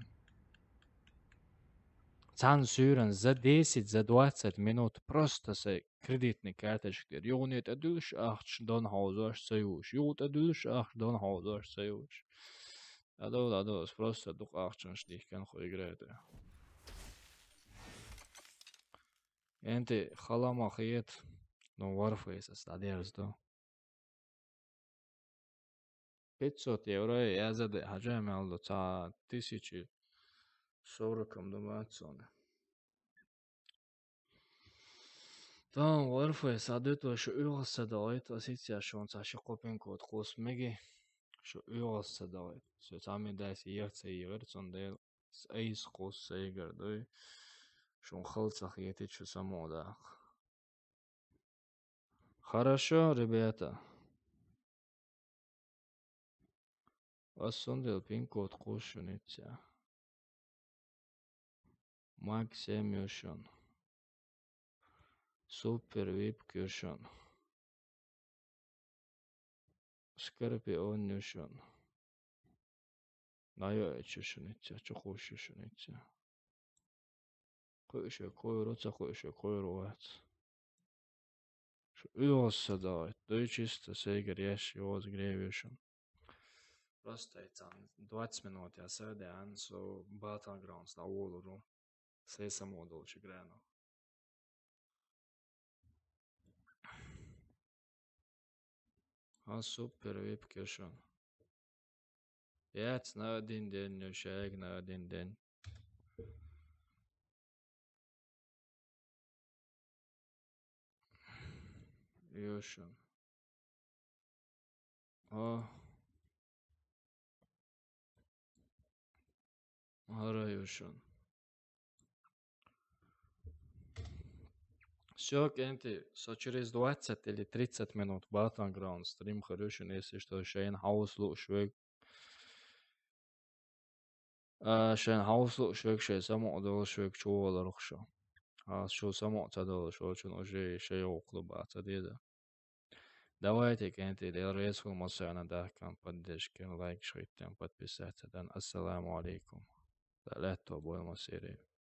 Цензурен за 10, за 20 минут просто с кредитной карточки. Юнит адуш ахч дон хаузаш союз. Ют адуш ахч дон хаузаш союз. Да, просто дух ахчен штих канко играет. Энти халама хиет. No Warface стадиерс до. 500 евро я заде хаджам алдо ца 1040 домацоне. Там Warface адето шо уйгаса дайт асиция шон ца шикопен код кос меги шо уйгаса дайт. Со цами дайс ерце ерцон дел с эйс кос сейгер дой. Шон халтсах етит шо самода. Хорошо, ребята. Осондел пин-код кушуница. Максим Юшон. Супер вип Кюшон. Скорпион Юшон. Найо Чушуница, Чухушуница. Куше койроца, куше койровац. Уйоса давай, той чисто сейгер яш его сгревишен. Просто это 20 минут я сядаю, so Battlegrounds на улору. Все само долче грано. А супер випкешон. 5 на один день, нюшек на один день. Юшон. О. Юшон. Все, Кенти, через 20 или 30 минут Battleground стрим хороший, если что, Шейн Хауслу швег. Шейн Хауслу швег шей само дол швег чуола рухшо. Шо само цадол шо чун уже шей около бацадеда. Давайте, Кенти, резко масана дахкан поддержки, лайк, шейтем, подписаться. Ассаламу алейкум. Лето, бой масири.